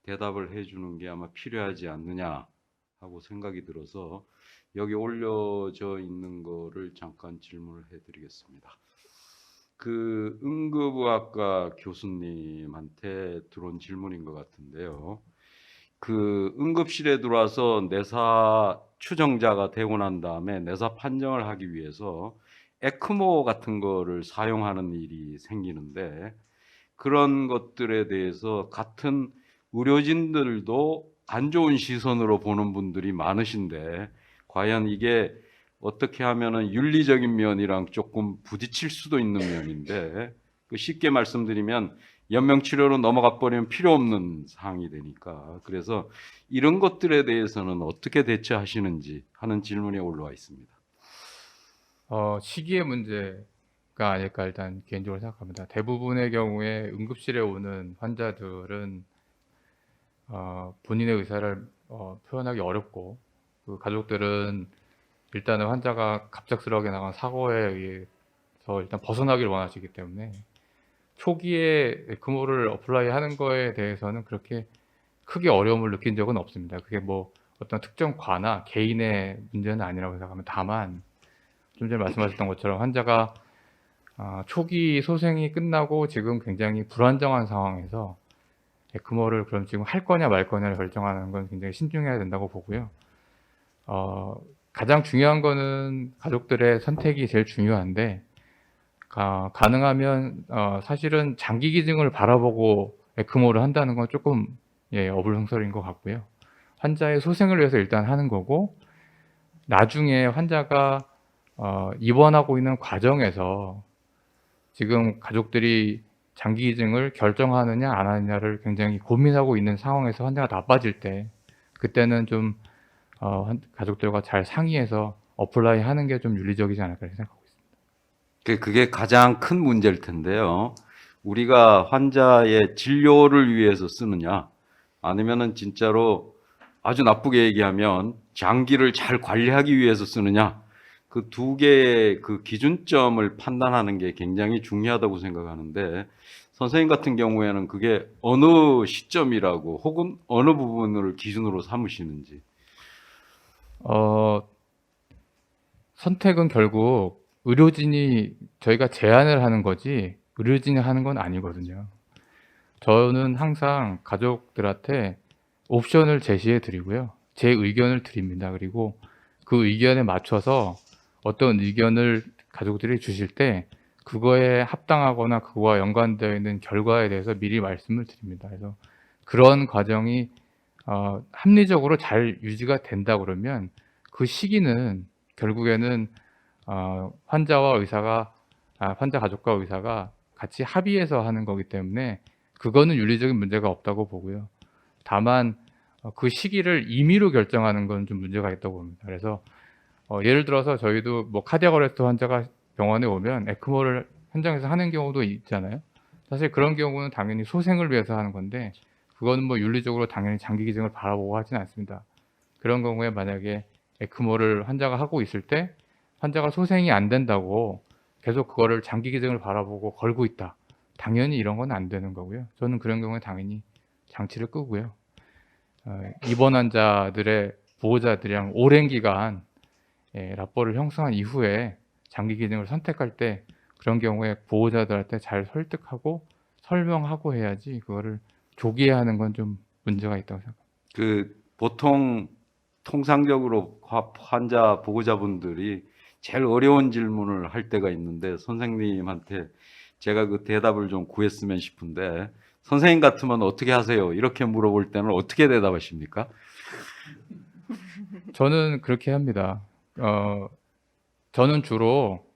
대답을 해주는 게 아마 필요하지 않느냐 하고 생각이 들어서 여기 올려져 있는 거를 잠깐 질문을 해드리겠습니다. 그 응급의학과 교수님한테 들어온 질문인 것 같은데요. 그 응급실에 들어와서 내사 추정자가 되고 난 다음에 내사 판정을 하기 위해서 에크모 같은 거를 사용하는 일이 생기는데 그런 것들에 대해서 같은 의료진들도 안 좋은 시선으로 보는 분들이 많으신데 과연 이게 어떻게 하면은 윤리적인 면이랑 조금 부딪힐 수도 있는 면인데 그 쉽게 말씀드리면 연명치료로 넘어가 버리면 필요 없는 사항이 되니까 그래서 이런 것들에 대해서는 어떻게 대처하시는지 하는 질문이 올라와 있습니다. 시기의 문제가 아닐까 일단 개인적으로 생각합니다. 대부분의 경우에 응급실에 오는 환자들은 본인의 의사를 표현하기 어렵고 그 가족들은 일단은 환자가 갑작스럽게 나간 사고에 의해서 일단 벗어나기를 원하시기 때문에 초기에 에크모를 어플라이 하는 거에 대해서는 그렇게 크게 어려움을 느낀 적은 없습니다. 그게 뭐 어떤 특정 과나 개인의 문제는 아니라고 생각합니다. 다만 좀 전에 말씀하셨던 것처럼 환자가 초기 소생이 끝나고 지금 굉장히 불안정한 상황에서 에크모를 그럼 지금 할 거냐 말 거냐를 결정하는 건 굉장히 신중해야 된다고 보고요. 가장 중요한 거는 가족들의 선택이 제일 중요한데 가능하면 사실은 장기 기증을 바라보고 에크모를 한다는 건 조금 어불성설인 것 같고요. 환자의 소생을 위해서 일단 하는 거고 나중에 환자가 입원하고 있는 과정에서 지금 가족들이 장기 기증을 결정하느냐 안 하느냐를 굉장히 고민하고 있는 상황에서 환자가 나빠질 때 그때는 좀 가족들과 잘 상의해서 어플라이 하는 게 좀 윤리적이지 않을까 생각하고 있습니다. 그게 가장 큰 문제일 텐데요. 우리가 환자의 진료를 위해서 쓰느냐 아니면은 진짜로 아주 나쁘게 얘기하면 장기를 잘 관리하기 위해서 쓰느냐 그 두 개의 그 기준점을 판단하는 게 굉장히 중요하다고 생각하는데 선생님 같은 경우에는 그게 어느 시점이라고 혹은 어느 부분을 기준으로 삼으시는지. 선택은 결국 의료진이 저희가 제안을 하는 거지 의료진이 하는 건 아니거든요. 저는 항상 가족들한테 옵션을 제시해 드리고요. 제 의견을 드립니다. 그리고 그 의견에 맞춰서 어떤 의견을 가족들이 주실 때 그거에 합당하거나 그거와 연관되어 있는 결과에 대해서 미리 말씀을 드립니다. 그래서 그런 과정이 합리적으로 잘 유지가 된다 그러면 그 시기는 결국에는 환자와 의사가 환자 가족과 의사가 같이 합의해서 하는 거기 때문에 그거는 윤리적인 문제가 없다고 보고요. 다만 그 시기를 임의로 결정하는 건 좀 문제가 있다고 봅니다. 그래서 예를 들어서 저희도 뭐 카디악 어레스트 환자가 병원에 오면 에크모를 현장에서 하는 경우도 있잖아요. 사실 그런 경우는 당연히 소생을 위해서 하는 건데 그거는 뭐 윤리적으로 당연히 장기 기증을 바라보고 하지는 않습니다. 그런 경우에 만약에 에크모를 환자가 하고 있을 때 환자가 소생이 안 된다고 계속 그거를 장기 기증을 바라보고 걸고 있다. 당연히 이런 건 안 되는 거고요. 저는 그런 경우에 당연히 장치를 끄고요. 입원 환자들의 보호자들이랑 오랜 기간 라포를 형성한 이후에 장기 기증을 선택할 때 그런 경우에 보호자들한테 잘 설득하고 설명하고 해야지 그거를 조기에 하는 건 좀 문제가 있다고 생각합니다. 그 보통 통상적으로 환자 보호자분들이 제일 어려운 질문을 할 때가 있는데 선생님한테 제가 그 대답을 좀 구했으면 싶은데 선생님 같으면 어떻게 하세요? 이렇게 물어볼 때는 어떻게 대답하십니까? 저는 그렇게 합니다. 저는 주로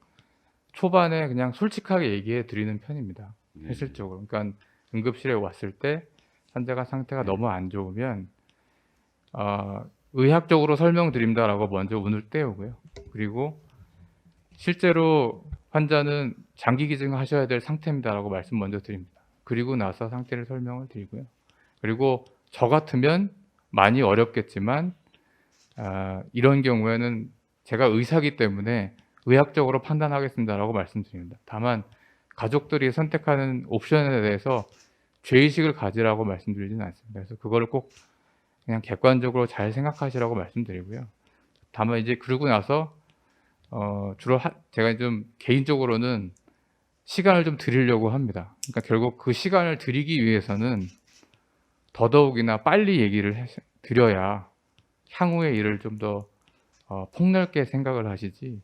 초반에 그냥 솔직하게 얘기해 드리는 편입니다. 현실적으로. 그러니까 응급실에 왔을 때 환자가 상태가 너무 안 좋으면 의학적으로 설명드립니다라고 먼저 운을 떼우고요. 그리고 실제로 환자는 장기 기증하셔야 될 상태입니다라고 말씀 먼저 드립니다. 그리고 나서 상태를 설명을 드리고요. 그리고 저 같으면 많이 어렵겠지만 이런 경우에는 제가 의사기 때문에 의학적으로 판단하겠습니다라고 말씀드립니다. 다만 가족들이 선택하는 옵션에 대해서 죄의식을 가지라고 말씀드리지는 않습니다. 그래서 그거를 꼭 그냥 객관적으로 잘 생각하시라고 말씀드리고요. 다만 이제 그러고 나서 주로 제가 좀 개인적으로는 시간을 좀 드리려고 합니다. 그러니까 결국 그 시간을 드리기 위해서는 더더욱이나 빨리 얘기를 드려야 향후의 일을 좀 더 폭넓게 생각을 하시지,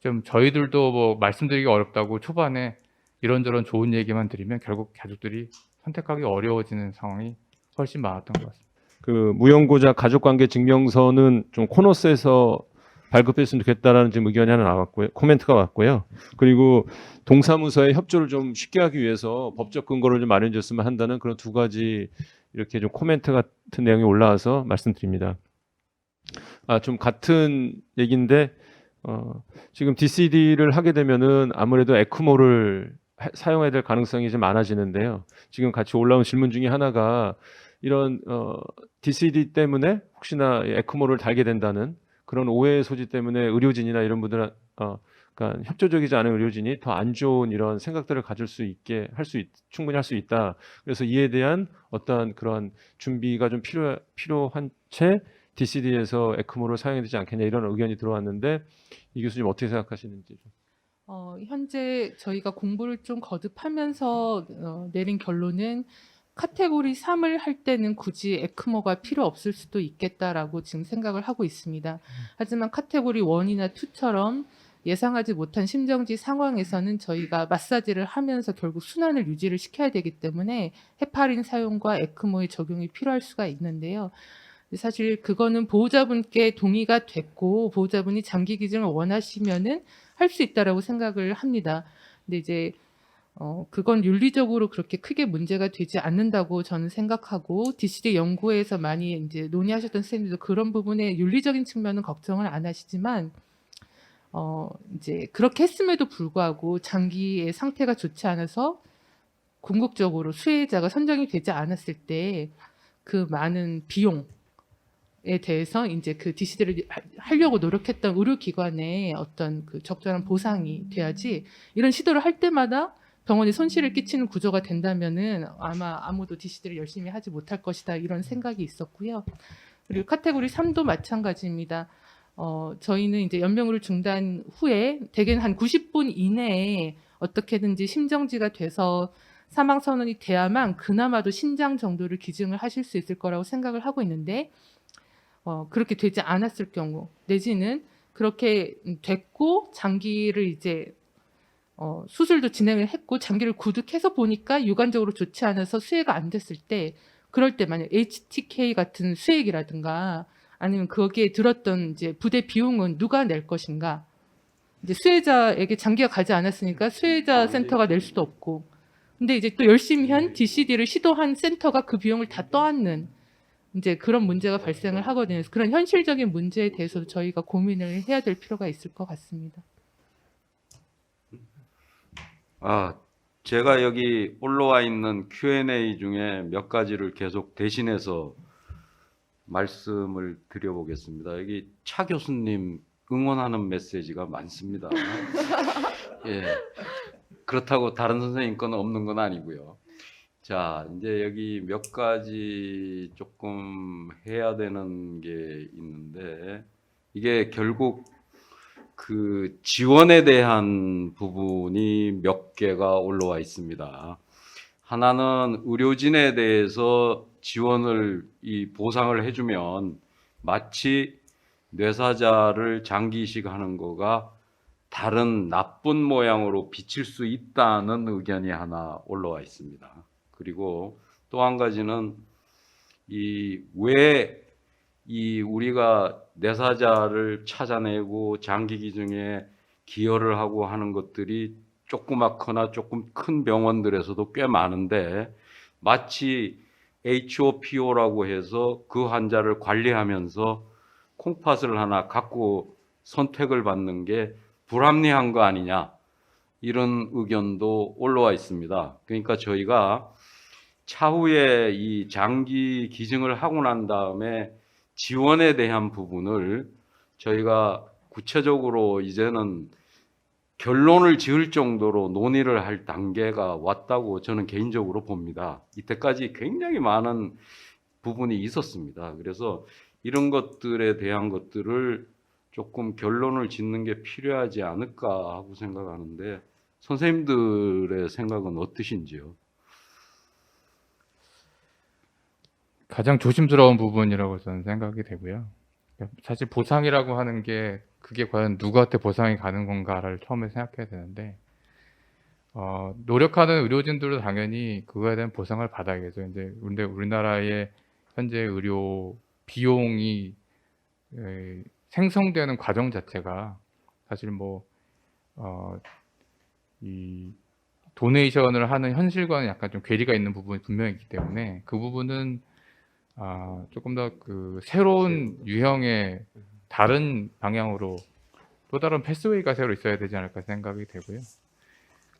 좀 저희들도 뭐 말씀드리기 어렵다고 초반에 이런저런 좋은 얘기만 드리면 결국 가족들이 선택하기 어려워지는 상황이 훨씬 많았던 것 같습니다. 그 무연고자 가족관계 증명서는 좀 코너스에서 발급했으면 좋겠다라는 지금 의견이 하나 나왔고요. 코멘트가 왔고요. 그리고 동사무소의 협조를 좀 쉽게 하기 위해서 법적 근거를 좀 마련해 줬으면 한다는 그런 두 가지 이렇게 좀 코멘트 같은 내용이 올라와서 말씀드립니다. 좀 같은 얘기인데 지금 DCD를 하게 되면은 아무래도 에크모를 사용해야 될 가능성이 좀 많아지는데요. 지금 같이 올라온 질문 중에 하나가 이런 DCD 때문에 혹시나 에크모를 달게 된다는 그런 오해의 소지 때문에 의료진이나 이런 분들은 그러니까 협조적이지 않은 의료진이 더 안 좋은 이런 생각들을 가질 수 있게 충분히 할 수 있다. 그래서 이에 대한 어떤 그런 준비가 좀 필요한 채 DCD에서 에크모를 사용해야 되지 않겠냐 이런 의견이 들어왔는데 이 교수님 어떻게 생각하시는지 좀. 현재 저희가 공부를 좀 거듭하면서 내린 결론은 카테고리 3을 할 때는 굳이 에크모가 필요 없을 수도 있겠다라고 지금 생각을 하고 있습니다. 하지만 카테고리 1이나 2처럼 예상하지 못한 심정지 상황에서는 저희가 마사지를 하면서 결국 순환을 유지를 시켜야 되기 때문에 헤파린 사용과 에크모의 적용이 필요할 수가 있는데요. 사실 그거는 보호자분께 동의가 됐고 보호자분이 장기 기증을 원하시면은 할 수 있다라고 생각을 합니다. 근데 이제 그건 윤리적으로 그렇게 크게 문제가 되지 않는다고 저는 생각하고 DCD 연구에서 많이 이제 논의하셨던 선생님들도 그런 부분에 윤리적인 측면은 걱정을 안 하시지만 이제 그렇게 했음에도 불구하고 장기의 상태가 좋지 않아서 궁극적으로 수혜자가 선정이 되지 않았을 때 그 많은 비용에 대해서 이제 그 DCD를 하려고 노력했던 의료기관에 어떤 그 적절한 보상이 돼야지 이런 시도를 할 때마다 병원에 손실을 끼치는 구조가 된다면은 아마 아무도 DCD를 열심히 하지 못할 것이다 이런 생각이 있었고요. 그리고 카테고리 3도 마찬가지입니다. 저희는 이제 연명의료 중단 후에 대개는 한 90분 이내에 어떻게든지 심정지가 돼서 사망 선언이 돼야만 그나마도 신장 정도를 기증을 하실 수 있을 거라고 생각을 하고 있는데 그렇게 되지 않았을 경우 내지는 그렇게 됐고 장기를 이제 수술도 진행을 했고 장기를 구득해서 보니까 유관적으로 좋지 않아서 수혜가 안 됐을 때 그럴 때 만약 HTK 같은 수액이라든가 아니면 거기에 들었던 이제 부대 비용은 누가 낼 것인가? 이제 수혜자에게 장기가 가지 않았으니까 수혜자 센터가 낼 수도 없고, 근데 이제 또 열심히 한 DCD를 시도한 센터가 그 비용을 다 떠안는 이제 그런 문제가 발생을 하거든요. 그래서 그런 현실적인 문제에 대해서도 저희가 고민을 해야 될 필요가 있을 것 같습니다. 제가 여기 올라와 있는 Q&A 중에 몇 가지를 계속 대신해서 말씀을 드려보겠습니다. 여기 차 교수님 응원하는 메시지가 많습니다. 예. 그렇다고 다른 선생님 건 없는 건 아니고요. 자, 이제 여기 몇 가지 조금 해야 되는 게 있는데 이게 결국 그 지원에 대한 부분이 몇 개가 올라와 있습니다. 하나는 의료진에 대해서 지원을 보상을 해주면 마치 뇌사자를 장기 이식하는 거가 다른 나쁜 모양으로 비칠 수 있다는 의견이 하나 올라와 있습니다. 그리고 또 한 가지는 왜 우리가 뇌사자를 찾아내고 장기 기증에 기여를 하고 하는 것들이 조그맣거나 조금 큰 병원들에서도 꽤 많은데 마치 HOPO라고 해서 그 환자를 관리하면서 콩팥을 하나 갖고 선택을 받는 게 불합리한 거 아니냐 이런 의견도 올라와 있습니다. 그러니까 저희가 차후에 이 장기 기증을 하고 난 다음에 지원에 대한 부분을 저희가 구체적으로 이제는 결론을 지을 정도로 논의를 할 단계가 왔다고 저는 개인적으로 봅니다. 이때까지 굉장히 많은 부분이 있었습니다. 그래서 이런 것들에 대한 것들을 조금 결론을 짓는 게 필요하지 않을까 하고 생각하는데 선생님들의 생각은 어떠신지요? 가장 조심스러운 부분이라고 저는 생각이 되고요. 사실 보상이라고 하는 게 그게 과연 누구한테 보상이 가는 건가를 처음에 생각해야 되는데 노력하는 의료진들도 당연히 그거에 대한 보상을 받아야겠죠. 이제 근데 우리나라의 현재 의료 비용이 생성되는 과정 자체가 사실 이 도네이션을 하는 현실과는 약간 좀 괴리가 있는 부분이 분명히 있기 때문에 그 부분은 조금 더 그 새로운 유형의 다른 방향으로 또 다른 패스웨이가 새로 있어야 되지 않을까 생각이 되고요.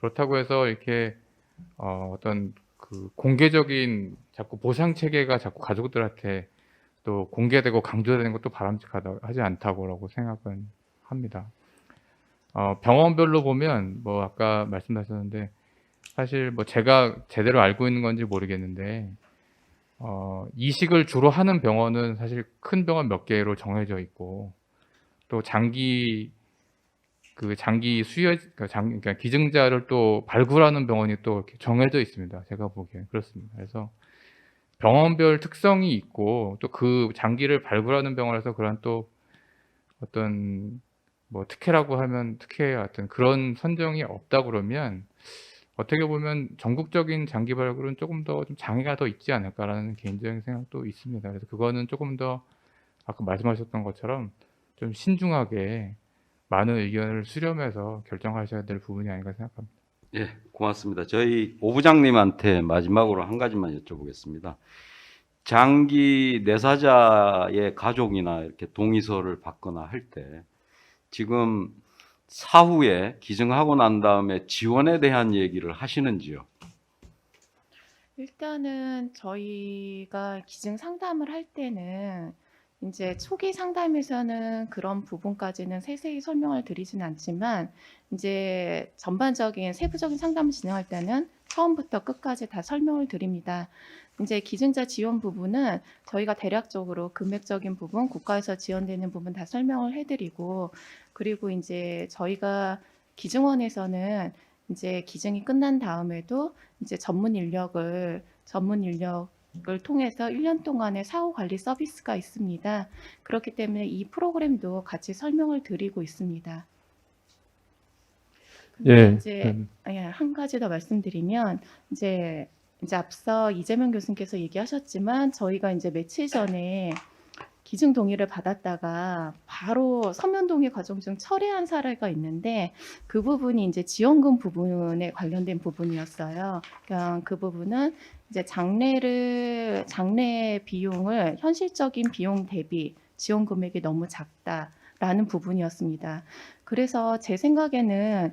그렇다고 해서 이렇게 어떤 그 공개적인 자꾸 보상 체계가 자꾸 가족들한테 또 공개되고 강조되는 것도 바람직하지 않다고 생각은 합니다. 병원별로 보면 아까 말씀하셨는데 사실 제가 제대로 알고 있는 건지 모르겠는데 이식을 주로 하는 병원은 사실 큰 병원 몇 개로 정해져 있고 또 장기 수혈 그러니까 기증자를 또 발굴하는 병원이 또 이렇게 정해져 있습니다. 제가 보기엔 그렇습니다. 그래서 병원별 특성이 있고 또 그 장기를 발굴하는 병원에서 그런 또 어떤 특혜라고 하면 특혜 같은 그런 선정이 없다 그러면 어떻게 보면 전국적인 장기 발굴은 조금 더 좀 장애가 더 있지 않을까라는 개인적인 생각도 있습니다. 그래서 그거는 조금 더 아까 말씀하셨던 것처럼 좀 신중하게 많은 의견을 수렴해서 결정하셔야 될 부분이 아닌가 생각합니다. 예, 고맙습니다. 저희 오 부장님한테 마지막으로 한 가지만 여쭤보겠습니다. 장기 내사자의 가족이나 이렇게 동의서를 받거나 할 때 지금 사후에 기증하고 난 다음에 지원에 대한 얘기를 하시는지요? 일단은 저희가 기증 상담을 할 때는 이제 초기 상담에서는 그런 부분까지는 세세히 설명을 드리진 않지만 이제 전반적인 세부적인 상담을 진행할 때는 처음부터 끝까지 다 설명을 드립니다. 이제 기증자 지원 부분은 저희가 대략적으로 금액적인 부분, 국가에서 지원되는 부분 다 설명을 해드리고 그리고 이제 저희가 기증원에서는 이제 기증이 끝난 다음에도 이제 전문 인력을 통해서 1년 동안의 사후 관리 서비스가 있습니다. 그렇기 때문에 이 프로그램도 같이 설명을 드리고 있습니다. 근데 이제 한 가지 더 말씀드리면 이제 앞서 이재명 교수님께서 얘기하셨지만 저희가 이제 며칠 전에 기증 동의를 받았다가 바로 서면 동의 과정 중 철회한 사례가 있는데 그 부분이 이제 지원금 부분에 관련된 부분이었어요. 그러니까 그 부분은 이제 장례 비용을 현실적인 비용 대비 지원 금액이 너무 작다라는 부분이었습니다. 그래서 제 생각에는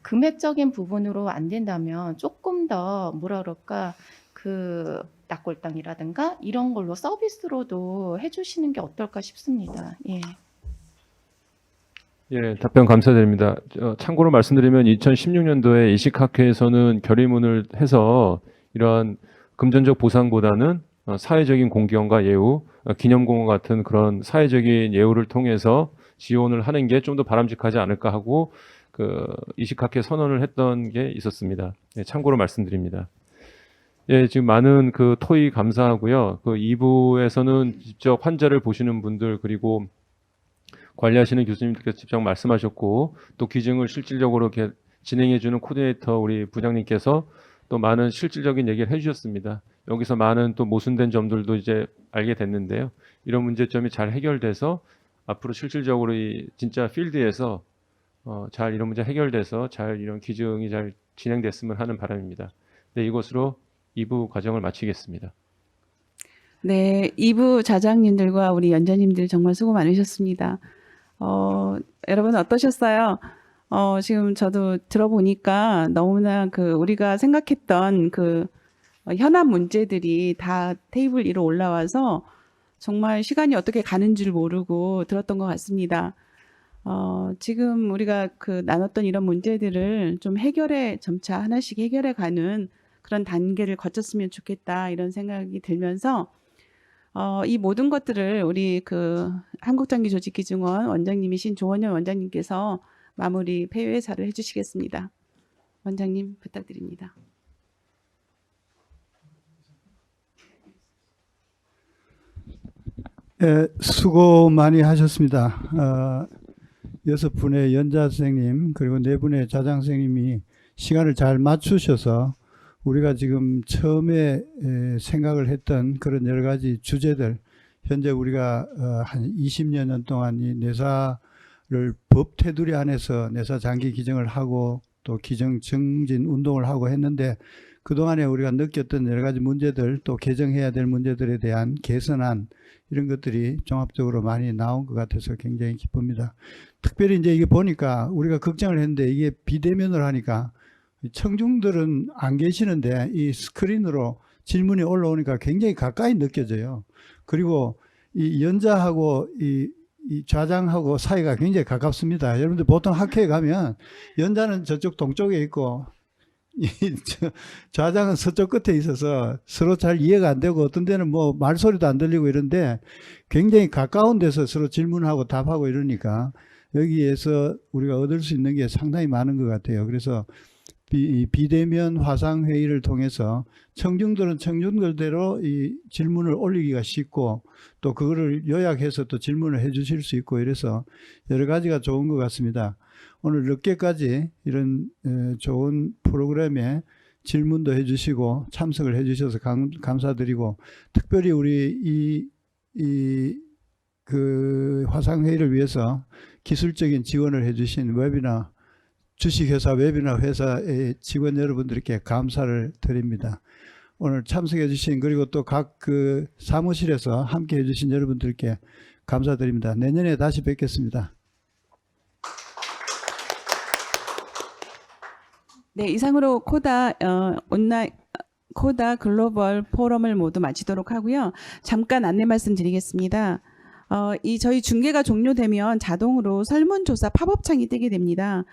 금액적인 부분으로 안 된다면 조금 더 그 낙골당이라든가 이런 걸로 서비스로도 해주시는 게 어떨까 싶습니다. 예. 예, 답변 감사드립니다. 참고로 말씀드리면 2016년도에 이식학회에서는 결의문을 해서 이러한 금전적 보상보다는 사회적인 공기원과 예우, 기념공원 같은 그런 사회적인 예우를 통해서 지원을 하는 게 좀 더 바람직하지 않을까 하고 그 이식학회 선언을 했던 게 있었습니다. 예, 참고로 말씀드립니다. 예, 지금 많은 그 토의 감사하고요. 그 2부에서는 직접 환자를 보시는 분들 그리고 관리하시는 교수님들께서 직접 말씀하셨고 또 기증을 실질적으로 이렇게 진행해주는 코디네이터 우리 부장님께서 또 많은 실질적인 얘기를 해주셨습니다. 여기서 많은 또 모순된 점들도 이제 알게 됐는데요. 이런 문제점이 잘 해결돼서 앞으로 실질적으로 이 진짜 필드에서 잘 이런 문제 해결돼서 잘 이런 기증이 잘 진행됐으면 하는 바람입니다. 네, 이것으로 2부 과정을 마치겠습니다. 네, 2부 자장님들과 우리 연자님들 정말 수고 많으셨습니다. 여러분 어떠셨어요? 지금 저도 들어보니까 너무나 우리가 생각했던 현안 문제들이 다 테이블 위로 올라와서 정말 시간이 어떻게 가는 줄 모르고 들었던 것 같습니다. 지금 우리가 그 나눴던 이런 문제들을 좀 점차 하나씩 해결해 가는 그런 단계를 거쳤으면 좋겠다 이런 생각이 들면서 이 모든 것들을 우리 그 한국장기조직기증원 원장님이신 조원현 원장님께서 마무리 폐회사를 해주시겠습니다. 원장님 부탁드립니다. 수고 많이 하셨습니다. 6분의 연자 선생님 그리고 4분의 자장 선생님이 시간을 잘 맞추셔서 우리가 지금 처음에 생각을 했던 그런 여러 가지 주제들, 현재 우리가 한 20년 동안 이 내사를 법 테두리 안에서 내사 장기 기증을 하고 또 기증 정진 운동을 하고 했는데, 그동안에 우리가 느꼈던 여러 가지 문제들, 또 개정해야 될 문제들에 대한 개선안, 이런 것들이 종합적으로 많이 나온 것 같아서 굉장히 기쁩니다. 특별히 이제 이게 보니까 우리가 걱정을 했는데, 이게 비대면으로 하니까 청중들은 안 계시는데 이 스크린으로 질문이 올라오니까 굉장히 가까이 느껴져요. 그리고 이 연자하고 이 좌장하고 사이가 굉장히 가깝습니다. 여러분들 보통 학회에 가면 연자는 저쪽 동쪽에 있고 좌장은 서쪽 끝에 있어서 서로 잘 이해가 안 되고, 어떤 데는 뭐 말소리도 안 들리고 이런데 굉장히 가까운 데서 서로 질문하고 답하고 이러니까 여기에서 우리가 얻을 수 있는 게 상당히 많은 것 같아요. 그래서 비대면 화상회의를 통해서 청중들은 청중들대로 이 질문을 올리기가 쉽고, 또 그거를 요약해서 또 질문을 해 주실 수 있고, 이래서 여러 가지가 좋은 것 같습니다. 오늘 늦게까지 이런 좋은 프로그램에 질문도 해 주시고 참석을 해 주셔서 감사드리고, 특별히 우리 그 화상회의를 위해서 기술적인 지원을 해 주신 웨비나, 주식회사 웨비나 회사의 직원 여러분들께 감사를 드립니다. 오늘 참석해 주신, 그리고 또 각 그 사무실에서 함께 해 주신 여러분들께 감사드립니다. 내년에 다시 뵙겠습니다. 네, 이상으로 코다 온라인 코다 글로벌 포럼을 모두 마치도록 하고요. 잠깐 안내 말씀드리겠습니다. 저희 중계가 종료되면 자동으로 설문조사 팝업창이 뜨게 됩니다.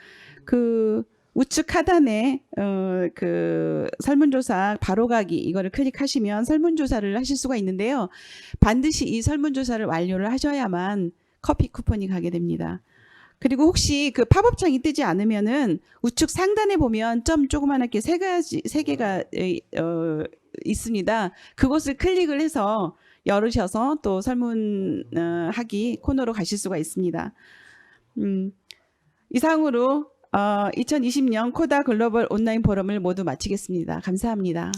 그 우측 하단에 그 설문조사 바로가기 이거를 클릭하시면 설문조사를 하실 수가 있는데요. 반드시 이 설문조사를 완료를 하셔야만 커피 쿠폰이 가게 됩니다. 그리고 혹시 그 팝업창이 뜨지 않으면은 우측 상단에 보면 점 조그맣게 세 개가 있습니다. 그것을 클릭을 해서 열으셔서 또 설문하기 코너로 가실 수가 있습니다. 이상으로 2020년 코다 글로벌 온라인 포럼을 모두 마치겠습니다. 감사합니다.